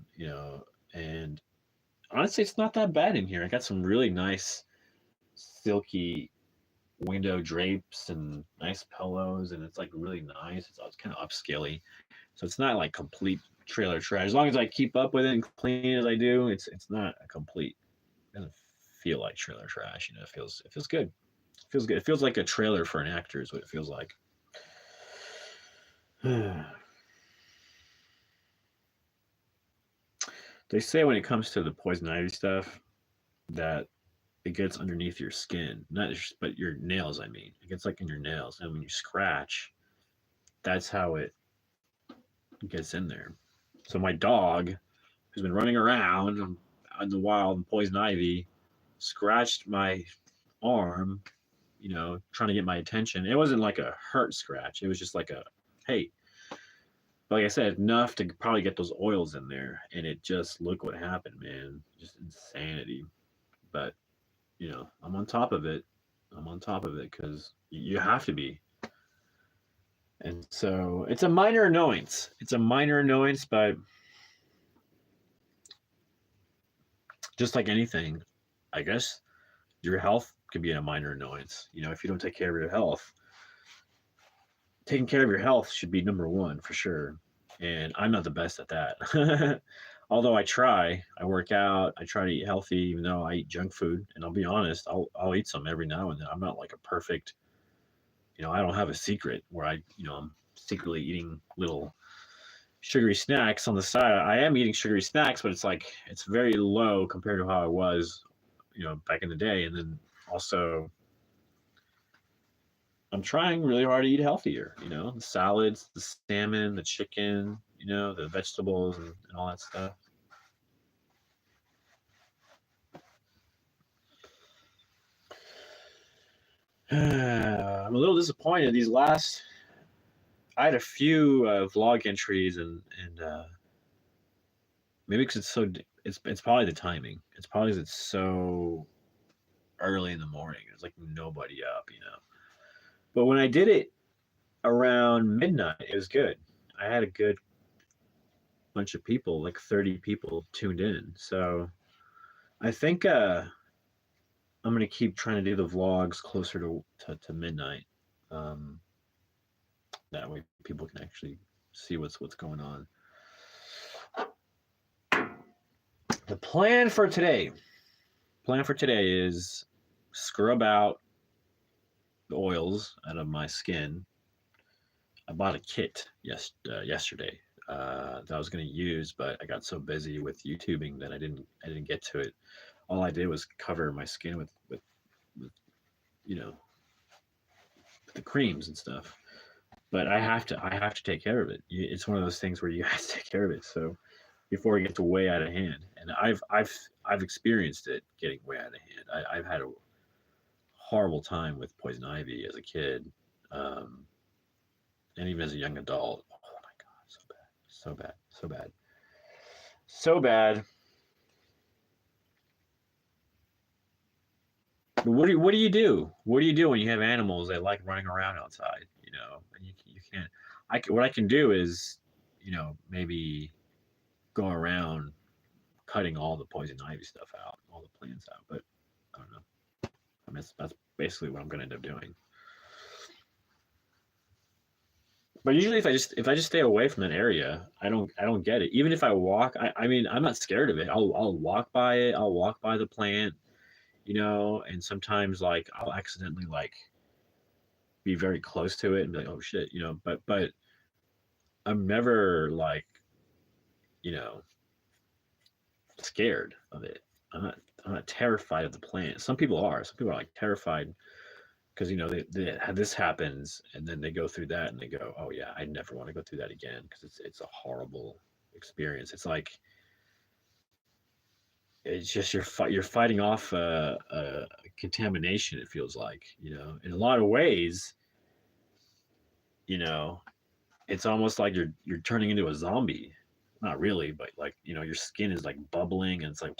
honestly, it's not that bad in here. I got some really nice silky window drapes and nice pillows, and it's like really nice. It's kind of upscale, so it's not like complete trailer trash. As long as I keep up with it and clean it as I do, it's not a complete. It doesn't feel like trailer trash. It feels good. It feels good. It feels like a trailer for an actor is what it feels like. They say when it comes to the poison ivy stuff that it gets underneath your skin, not just, but your nails. I mean, it gets like in your nails, and when you scratch, that's how it gets in there. So my dog, who's been running around in the wild and poison ivy, scratched my arm, trying to get my attention. It wasn't like a hurt scratch. It was just like a, hey, like I said, enough to probably get those oils in there. And it just, look what happened, man. Just insanity. But, I'm on top of it. I'm on top of it because you have to be. And so it's a minor annoyance. It's a minor annoyance, but just like anything, I guess your health could be a minor annoyance. You know, if you don't take care of your health, taking care of your health should be number one for sure. And I'm not the best at that. Although I work out, I try to eat healthy, even though I eat junk food. And I'll be honest, I'll eat some every now and then. I'm not like a perfect, I don't have a secret where I'm secretly eating little sugary snacks on the side. I am eating sugary snacks, but it's very low compared to how I was, back in the day. And then also I'm trying really hard to eat healthier, the salads, the salmon, the chicken, the vegetables and all that stuff. I'm a little disappointed. I had a few vlog entries and maybe because it's probably the timing. It's probably because it's so early in the morning. There's like nobody up. But when I did it around midnight, it was good. I had a good bunch of people, like 30 people tuned in. So I think I'm gonna keep trying to do the vlogs closer to midnight. Um, that way people can actually see what's going on. The plan for today is scrub out the oils out of my skin. I bought a kit yesterday that I was going to use, but I got so busy with YouTubing that I didn't get to it. All I did was cover my skin with the creams and stuff. But I have to take care of it. It's one of those things where you have to take care of it. So before it gets way out of hand, and I've experienced it getting way out of hand. I've had a horrible time with poison ivy as a kid, um, and even as a young adult. Oh my god, so bad, so bad, so bad, so bad. But what do you do? What do you do when you have animals that like running around outside? And you can't. What I can do is, maybe go around cutting all the poison ivy stuff out, all the plants out. But I don't know. I mean, that's basically what I'm going to end up doing. But usually, if I just stay away from that area, I don't get it. Even if I walk, I mean, I'm not scared of it. I'll walk by it. I'll walk by the plant, and sometimes like I'll accidentally like be very close to it and be like, oh shit, but I'm never like, you know, scared of it. I'm not terrified of the plant. Some people are. Some people are like terrified because they this happens and then they go through that and they go, oh yeah, I never want to go through that again because it's a horrible experience. It's like it's just you're fighting off a contamination. It feels like in a lot of ways, you know, it's almost like you're turning into a zombie. Not really, but like your skin is like bubbling and it's like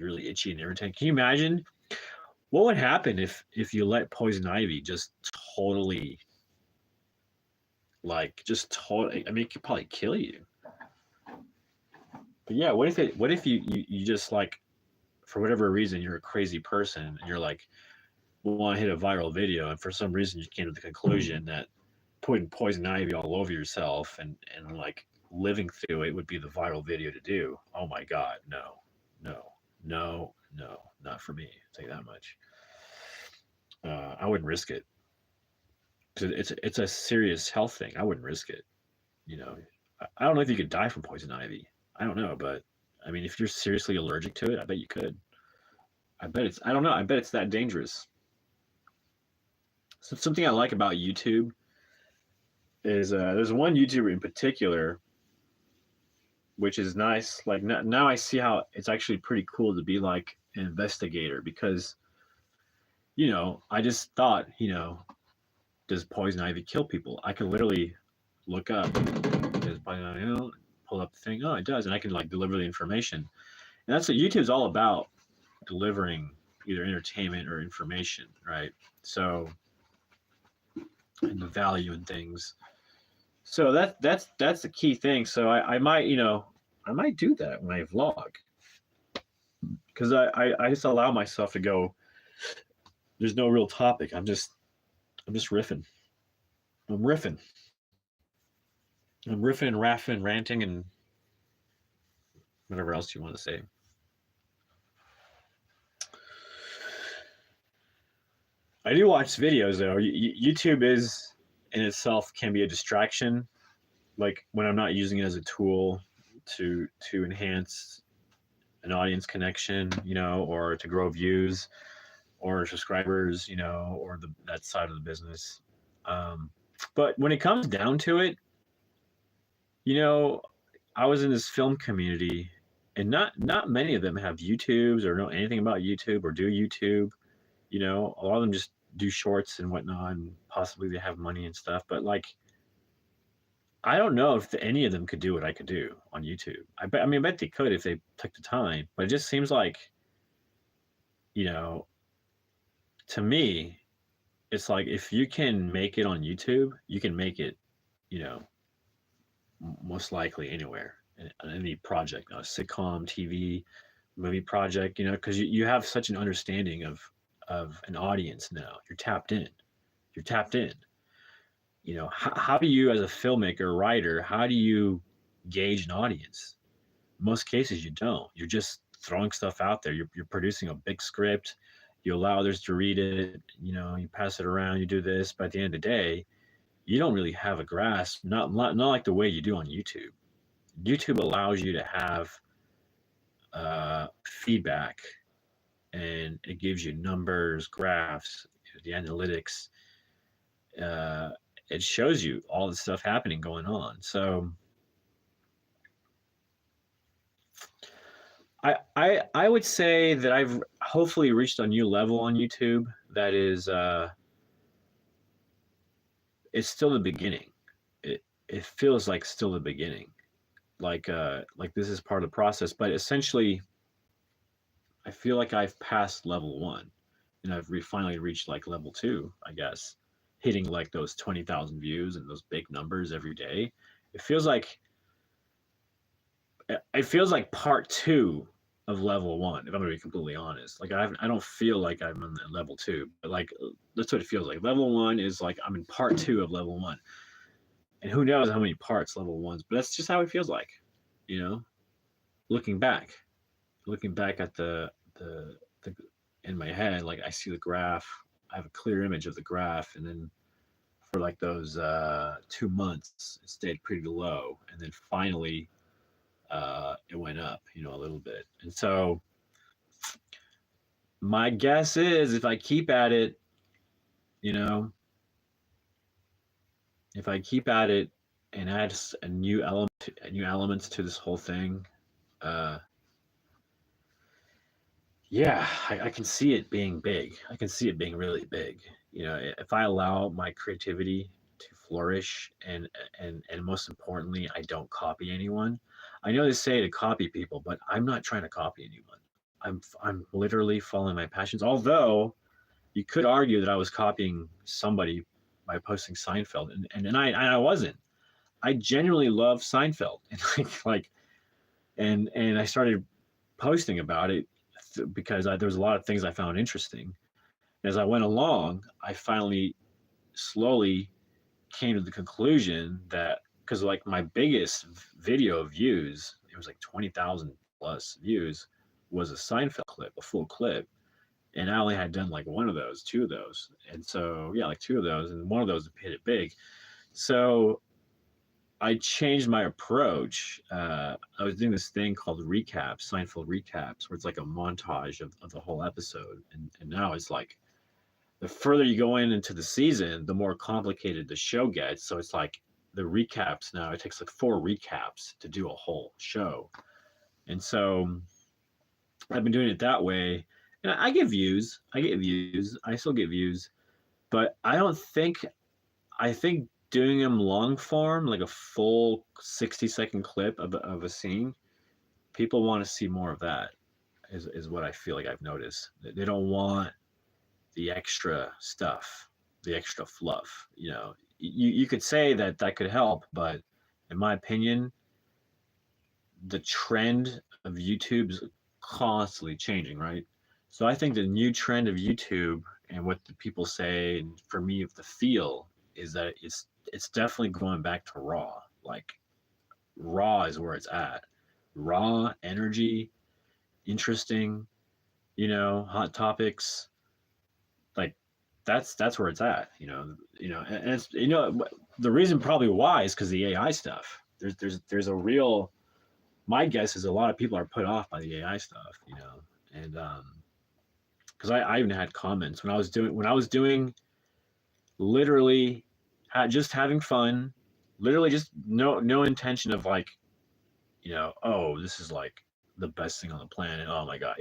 really itchy and irritating. Can you imagine what would happen if you let poison ivy just totally I mean, it could probably kill you. But yeah, what if you just like for whatever reason you're a crazy person and you're like want to hit a viral video and for some reason you came to the conclusion that putting poison ivy all over yourself and like living through it would be the viral video to do. Oh my god, no, no, no, no, not for me. I'll tell you that much. I wouldn't risk it because it's a serious health thing. I wouldn't risk it. You know, I don't know if you could die from poison ivy. I don't know, but I mean, if you're seriously allergic to it, I bet you could. I don't know. I bet it's that dangerous. So something I like about YouTube is there's one YouTuber in particular, which is nice. Like now I see how it's actually pretty cool to be like an investigator because, I just thought, does poison ivy kill people? I can literally look up, does poison ivy, pull up the thing. Oh, it does. And I can like deliver the information. And that's what YouTube's all about, delivering either entertainment or information, right? So, and the value in things. So that's the key thing. So I might, I might do that when I vlog. because I just allow myself to go. There's no real topic. I'm just riffing. I'm riffing. I'm riffing and raffing, ranting, and whatever else you want to say. I do watch videos though. YouTube is in itself can be a distraction. Like when I'm not using it as a tool to enhance an audience connection, or to grow views or subscribers, or that side of the business. But when it comes down to it, I was in this film community, and not many of them have YouTubes or know anything about YouTube or do YouTube. A lot of them just do shorts and whatnot, and possibly they have money and stuff. But like, I don't know if any of them could do what I could do on YouTube. I bet they could if they took the time. But it just seems like, to me, it's like if you can make it on YouTube, you can make it, most likely anywhere in any project, a sitcom, TV, movie project, because you have such an understanding of an audience now. You're tapped in. You're tapped in. How do you, as a filmmaker, writer, how do you gauge an audience? In most cases, you don't. You're just throwing stuff out there. You're producing a big script. You allow others to read it. You pass it around. You do this. But at the end of the day, you don't really have a grasp. Not like the way you do on YouTube. YouTube allows you to have feedback, and it gives you numbers, graphs, the analytics. It shows you all the stuff happening going on. So I would say that I've hopefully reached a new level on YouTube that is it's still the beginning. It feels like still the beginning. Like this is part of the process, but essentially I feel like I've passed level 1 and I've finally reached like level 2, I guess, hitting like those 20,000 views and those big numbers every day. It feels like part 2 of level 1, if I'm gonna be completely honest. Like I don't feel like I'm on level 2, but like that's what it feels like. Level 1 is like I'm in part 2 of level 1, and who knows how many parts level 1's, but that's just how it feels like, looking back at the in my head. Like I see the graph, I have a clear image of the graph, and then for like those 2 months it stayed pretty low, and then finally it went up, a little bit. And so my guess is if I keep at it, if I keep at it and add a new elements to this whole thing, yeah, I can see it being big. I can see it being really big. If I allow my creativity to flourish, and most importantly, I don't copy anyone. I know they say to copy people, but I'm not trying to copy anyone. I'm literally following my passions. Although you could argue that I was copying somebody by posting Seinfeld, and I wasn't. I genuinely love Seinfeld, and and I started posting about it because there was a lot of things I found interesting. As I went along, I finally slowly came to the conclusion that, because like my biggest video views, it was like 20,000 plus views, was a Seinfeld clip, a full clip. And I only had done like one of those, 2 of those. And so, yeah, like 2 of those, and one of those hit it big. So I changed my approach. I was doing this thing called recaps, Seinfeld recaps, where it's like a montage of the whole episode. And now it's like the further you go into the season, the more complicated the show gets. So it's like the recaps now, it takes like 4 recaps to do a whole show. And so I've been doing it that way. And I get views. I still get views. But I think doing them long form, like a full 60-second clip of a scene, people want to see more of that, is what I feel like I've noticed. They don't want the extra stuff, the extra fluff. You could say that could help, but in my opinion, the trend of YouTube's constantly changing, right? So I think the new trend of YouTube and what the people say, and for me, of the feel is that it's definitely going back to raw. Like raw is where it's at. Raw energy, interesting, hot topics, like that's where it's at. And it's the reason probably why is because the AI stuff. There's a real. My guess is a lot of people are put off by the AI stuff, and because I even had comments when I was doing literally just having fun, literally just no intention of like, oh, this is like the best thing on the planet. Oh my god,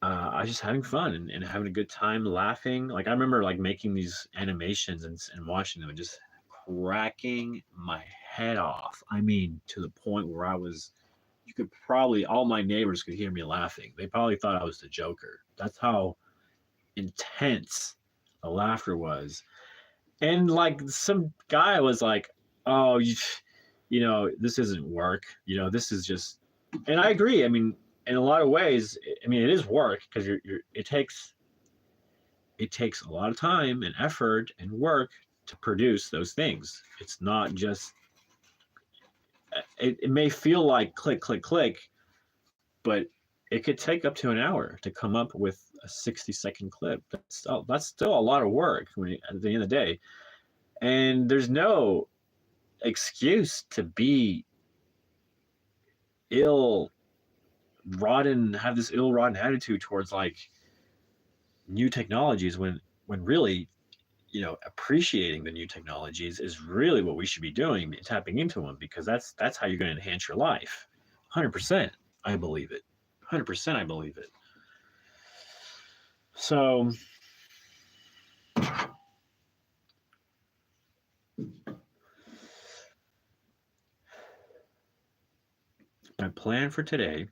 I was just having fun and having a good time laughing. Like I remember like making these animations and watching them and just cracking my head off. I mean, to the point where you could probably, all my neighbors could hear me laughing. They probably thought I was the Joker. That's how intense the laughter was. And like some guy was like, oh, this isn't work. This is just, and I agree. I mean, in a lot of ways, I mean, it is work because it takes a lot of time and effort and work to produce those things. It's not just, it may feel like click, click, click, but it could take up to an hour to come up with a 60-second clip. That's still a lot of work at the end of the day. And there's no excuse to be have this ill rotten attitude towards like new technologies when really, appreciating the new technologies is really what we should be doing, tapping into them, because that's how you're going to enhance your life. 100%, I believe it. 100%, I believe it. So my plan for today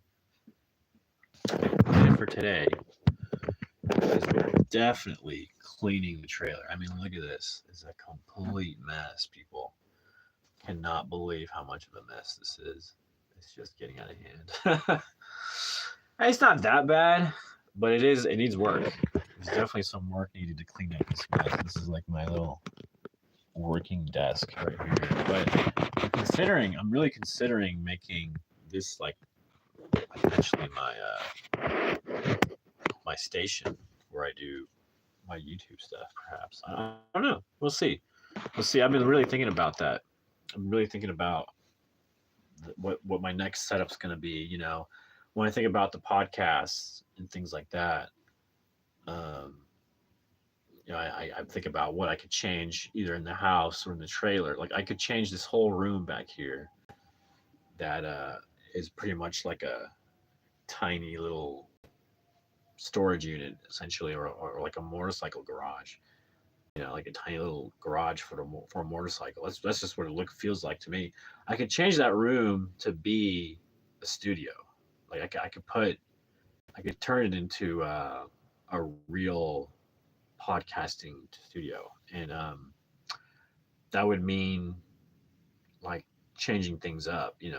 is definitely cleaning the trailer. I mean, look at this. It's a complete mess, people. Cannot believe how much of a mess this is. It's just getting out of hand. It's not that bad, but it needs work. There's definitely some work needed to clean up this mess. This is like my little working desk right here. But I'm really considering making this like eventually my station where I do my YouTube stuff, perhaps. I don't know. We'll see. I've been really thinking about that. I'm really thinking about what my next setup's going to be. When I think about the podcasts and things like that, I think about what I could change either in the house or in the trailer. Like I could change this whole room back here that is pretty much like a tiny little storage unit, essentially, or like a motorcycle garage. Like a tiny little garage for a motorcycle. That's just what it feels like to me. I could change that room to be a studio. Like I could turn it into a real podcasting studio, and that would mean like changing things up, in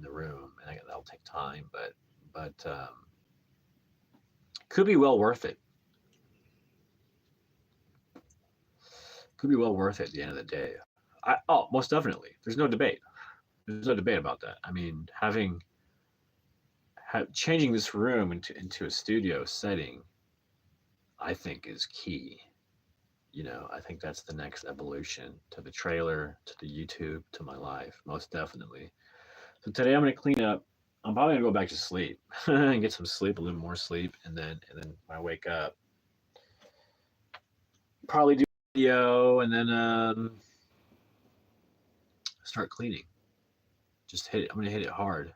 the room, and that'll take time, but could be well worth it. Could be well worth it at the end of the day. Most definitely. There's no debate. There's no debate about that. I mean, changing this room into a studio setting, I think is key. I think that's the next evolution to the trailer, to the YouTube, to my life, most definitely. So today I'm going to clean up. I'm probably going to go back to sleep and get some sleep, a little more sleep, and then when I wake up, probably do a video, and then start cleaning. Just hit it. I'm going to hit it hard.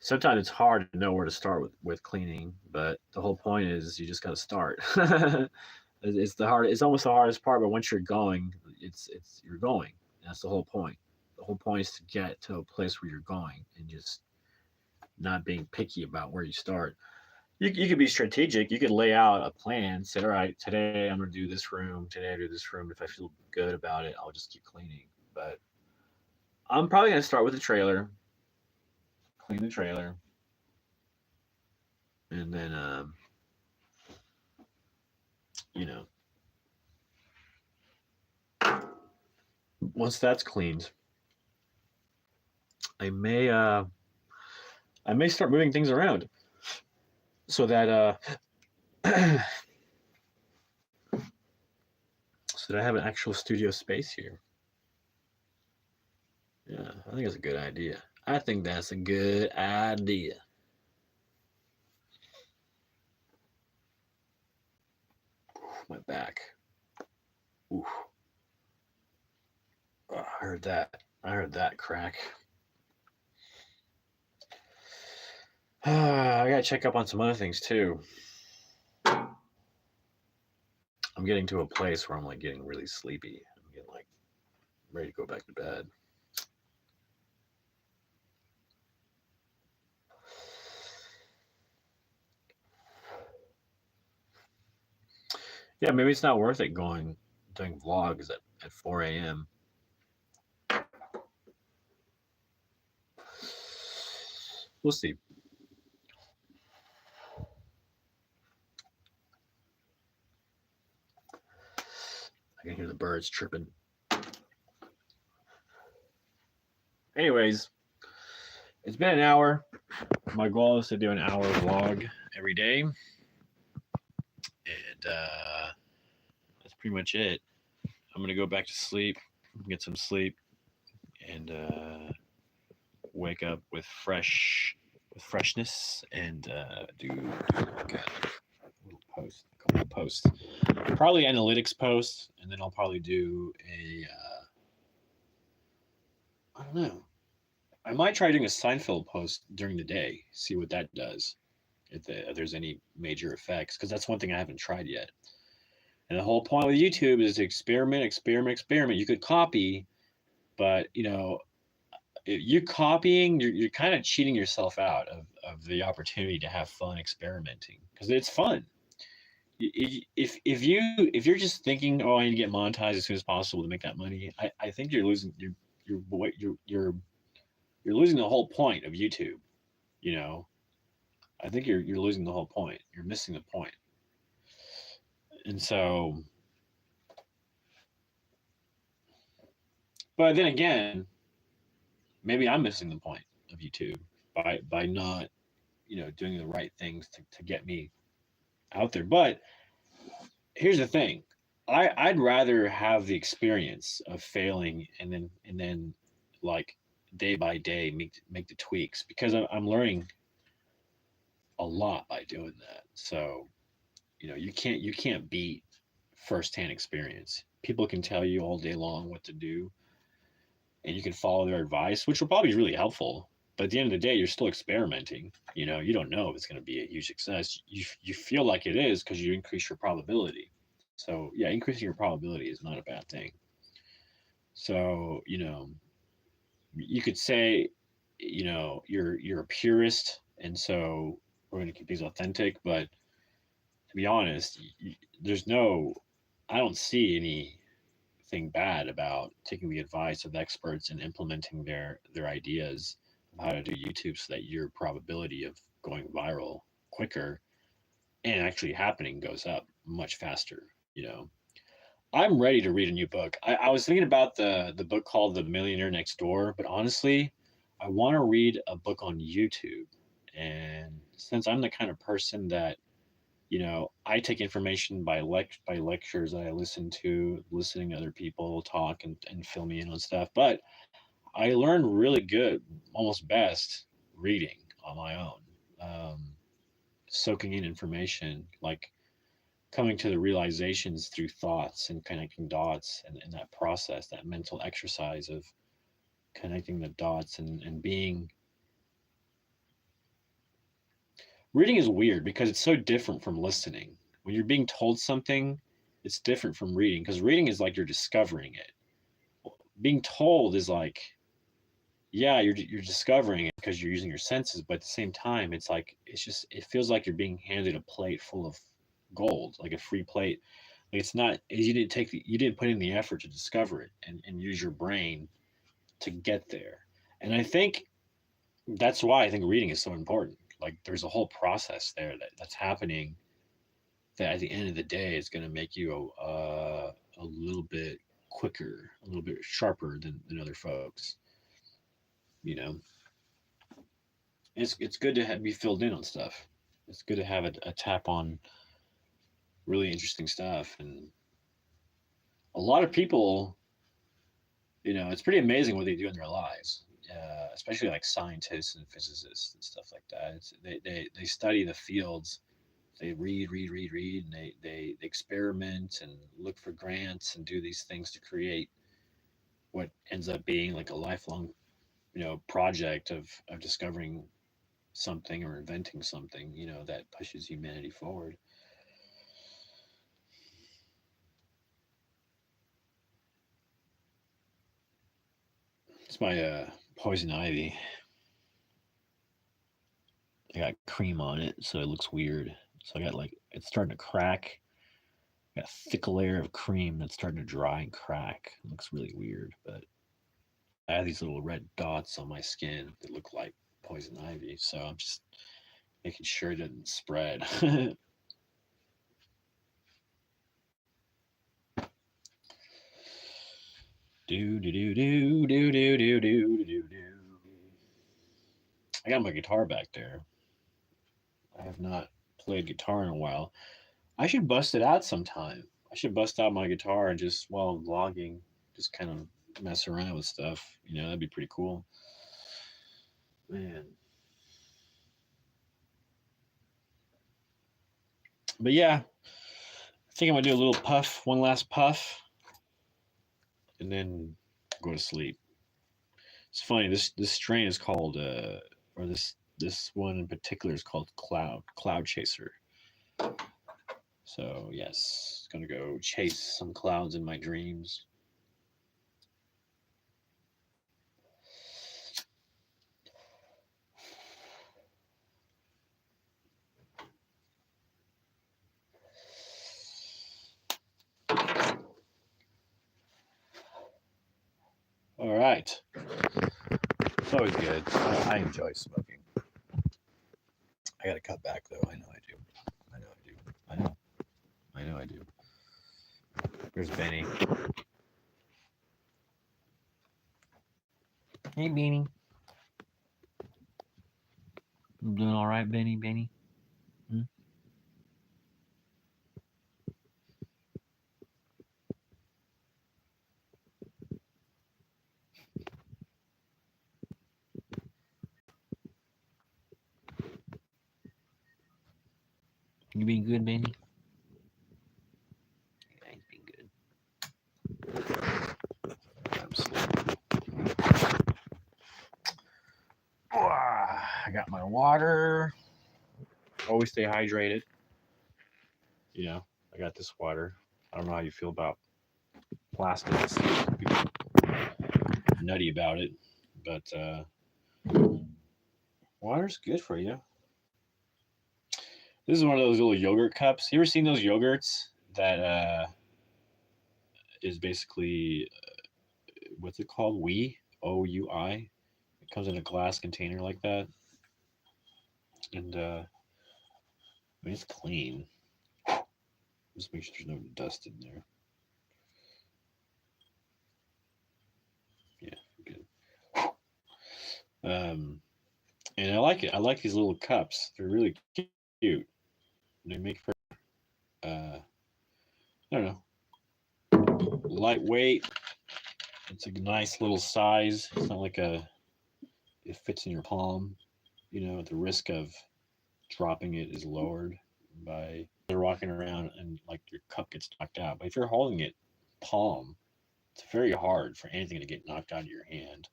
Sometimes it's hard to know where to start with cleaning, but the whole point is you just got to start. It's almost the hardest part, but once you're going, you're going. That's the whole point. The whole point is to get to a place where you're going and just not being picky about where you start. You could be strategic. You could lay out a plan. Say, all right, today I'm going to do this room. Today I do this room. If I feel good about it, I'll just keep cleaning. But I'm probably gonna start with the trailer, clean the trailer, and then you know, once that's cleaned, I may uh I may start moving things around so that so that I have an actual studio space here. Yeah, I think it's a good idea. I think that's a good idea. My back. Ooh, oh, I heard that. I heard that crack. I gotta check up on some other things too. I'm getting to a place where I'm like getting really sleepy. I'm getting like ready to go back to bed. Yeah, maybe it's not worth it doing vlogs at 4 a.m. We'll see. I can hear the birds chirping. Anyways, it's been an hour. My goal is to do an hour vlog every day. And that's pretty much it. I'm gonna go back to sleep, get some sleep, and wake up with freshness, and do like a couple of posts. Probably analytics posts, and then I'll probably do a I don't know. I might try doing a Seinfeld post during the day, see what that does. If there's any major effects, because that's one thing I haven't tried yet. And the whole point with YouTube is to experiment, experiment, experiment. You could copy, but you copying, you're kind of cheating yourself out of the opportunity to have fun experimenting because it's fun. If you're just thinking, oh, I need to get monetized as soon as possible to make that money, I think you're losing you're losing the whole point of YouTube. You know, I think you're losing the whole point. You're missing the point. And so, but then again, maybe I'm missing the point of YouTube by not doing the right things to get me out there. But here's the thing. I'd rather have the experience of failing and then like day by day make the tweaks because I'm learning a lot by doing that. So you can't beat firsthand experience. People can tell you all day long what to do, and you can follow their advice, which will probably be really helpful. But at the end of the day, you're still experimenting. You don't know if it's going to be a huge success. You feel like it is because you increase your probability. So yeah, increasing your probability is not a bad thing. So you could say, you're a purist, and so we're going to keep these authentic. But to be honest, there's no, I don't see anything bad about taking the advice of experts and implementing their ideas of how to do YouTube so that your probability of going viral quicker and actually happening goes up much faster. I'm ready to read a new book. I was thinking about the book called The Millionaire Next Door, but honestly, I want to read a book on YouTube. And since I'm the kind of person that I take information by lectures that I listen to, listening to other people talk and fill me in on stuff. But I learn really good, almost best, reading on my own, soaking in information, like coming to the realizations through thoughts and connecting dots and that process, that mental exercise of connecting the dots and being. Reading is weird because it's so different from listening. When you're being told something, it's different from reading because reading is like you're discovering it. Being told is like, yeah, you're discovering it because you're using your senses, but at the same time, it feels like you're being handed a plate full of gold, like a free plate. Like it's not, you didn't put in the effort to discover it and use your brain to get there. And I think that's why I think reading is so important. Like there's a whole process there that's happening that at the end of the day is going to make you a little bit quicker, a little bit sharper than other folks. You know, it's good to be filled in on stuff. It's good to have a tap on really interesting stuff, and a lot of people, it's pretty amazing what they do in their lives. Especially like scientists and physicists and stuff like that. They study the fields. They read, and they experiment and look for grants and do these things to create what ends up being like a lifelong, project of discovering something or inventing something, that pushes humanity forward. It's my poison ivy. I got cream on it, so it looks weird. So I got like it's starting to crack. I got a thick layer of cream that's starting to dry and crack. It looks really weird, but I have these little red dots on my skin that look like poison ivy. So I'm just making sure it doesn't spread. do do do do do do do do do do. I got my guitar back there. I have not played guitar in a while. I should bust it out sometime. I should bust out my guitar and just while I'm vlogging, just kind of mess around with stuff. That'd be pretty cool. Man. But yeah, I think I'm gonna do a little puff, one last puff, and then go to sleep. It's funny. This strain is called, or this one in particular is called Cloud Chaser. So yes, gonna go chase some clouds in my dreams. All right. It's always good. I enjoy smoking. I gotta cut back though. I know I do. I know I do. I know. I know I do. There's Benny. Hey, Benny. You doing all right, Benny? Benny? Hmm? You being good, Benny? Yeah, he's being good. I'm sleeping. I got my water. Always stay hydrated. I got this water. I don't know how you feel about plastics. People nutty about it, but water's good for you. This is one of those little yogurt cups. You ever seen those yogurts that is basically what's it called? OUI. It comes in a glass container like that, and it's clean. Just make sure there's no dust in there. Yeah, good. And I like it. I like these little cups. They're really cute. They make for I don't know, lightweight. It's a nice little size. It's not like it fits in your palm. The risk of dropping it is lowered by they're walking around and like your cup gets knocked out. But if you're holding it palm, it's very hard for anything to get knocked out of your hand.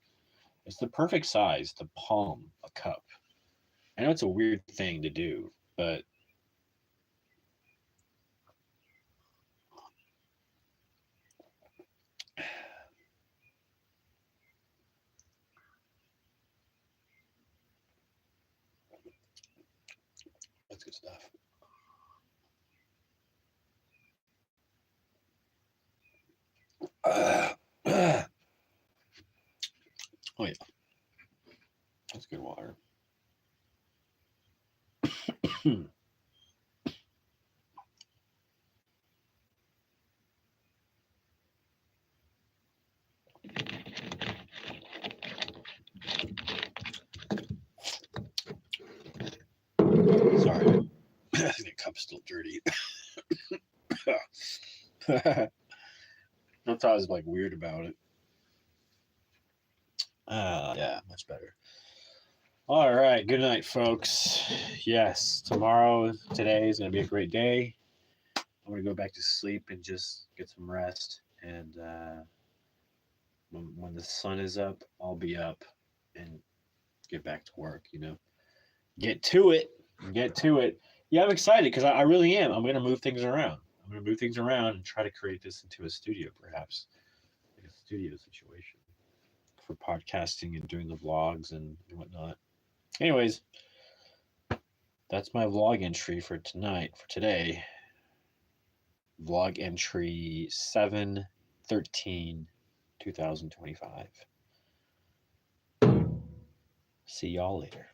It's the perfect size to palm a cup. I know it's a weird thing to do, but that's good stuff. Uh, Sorry. I think the cup's still dirty. That's how I was like weird about it. Yeah, much better. All right, good night, folks. Yes, today is going to be a great day. I'm going to go back to sleep and just get some rest. And when the sun is up, I'll be up and get back to work, Get to it. Get to it. Yeah, I'm excited because I really am. I'm going to move things around. I'm going to move things around and try to create this into a studio, perhaps. Like a studio situation for podcasting and doing the vlogs and whatnot. Anyways, that's my vlog entry for today. Vlog entry 7/13/2025. See y'all later.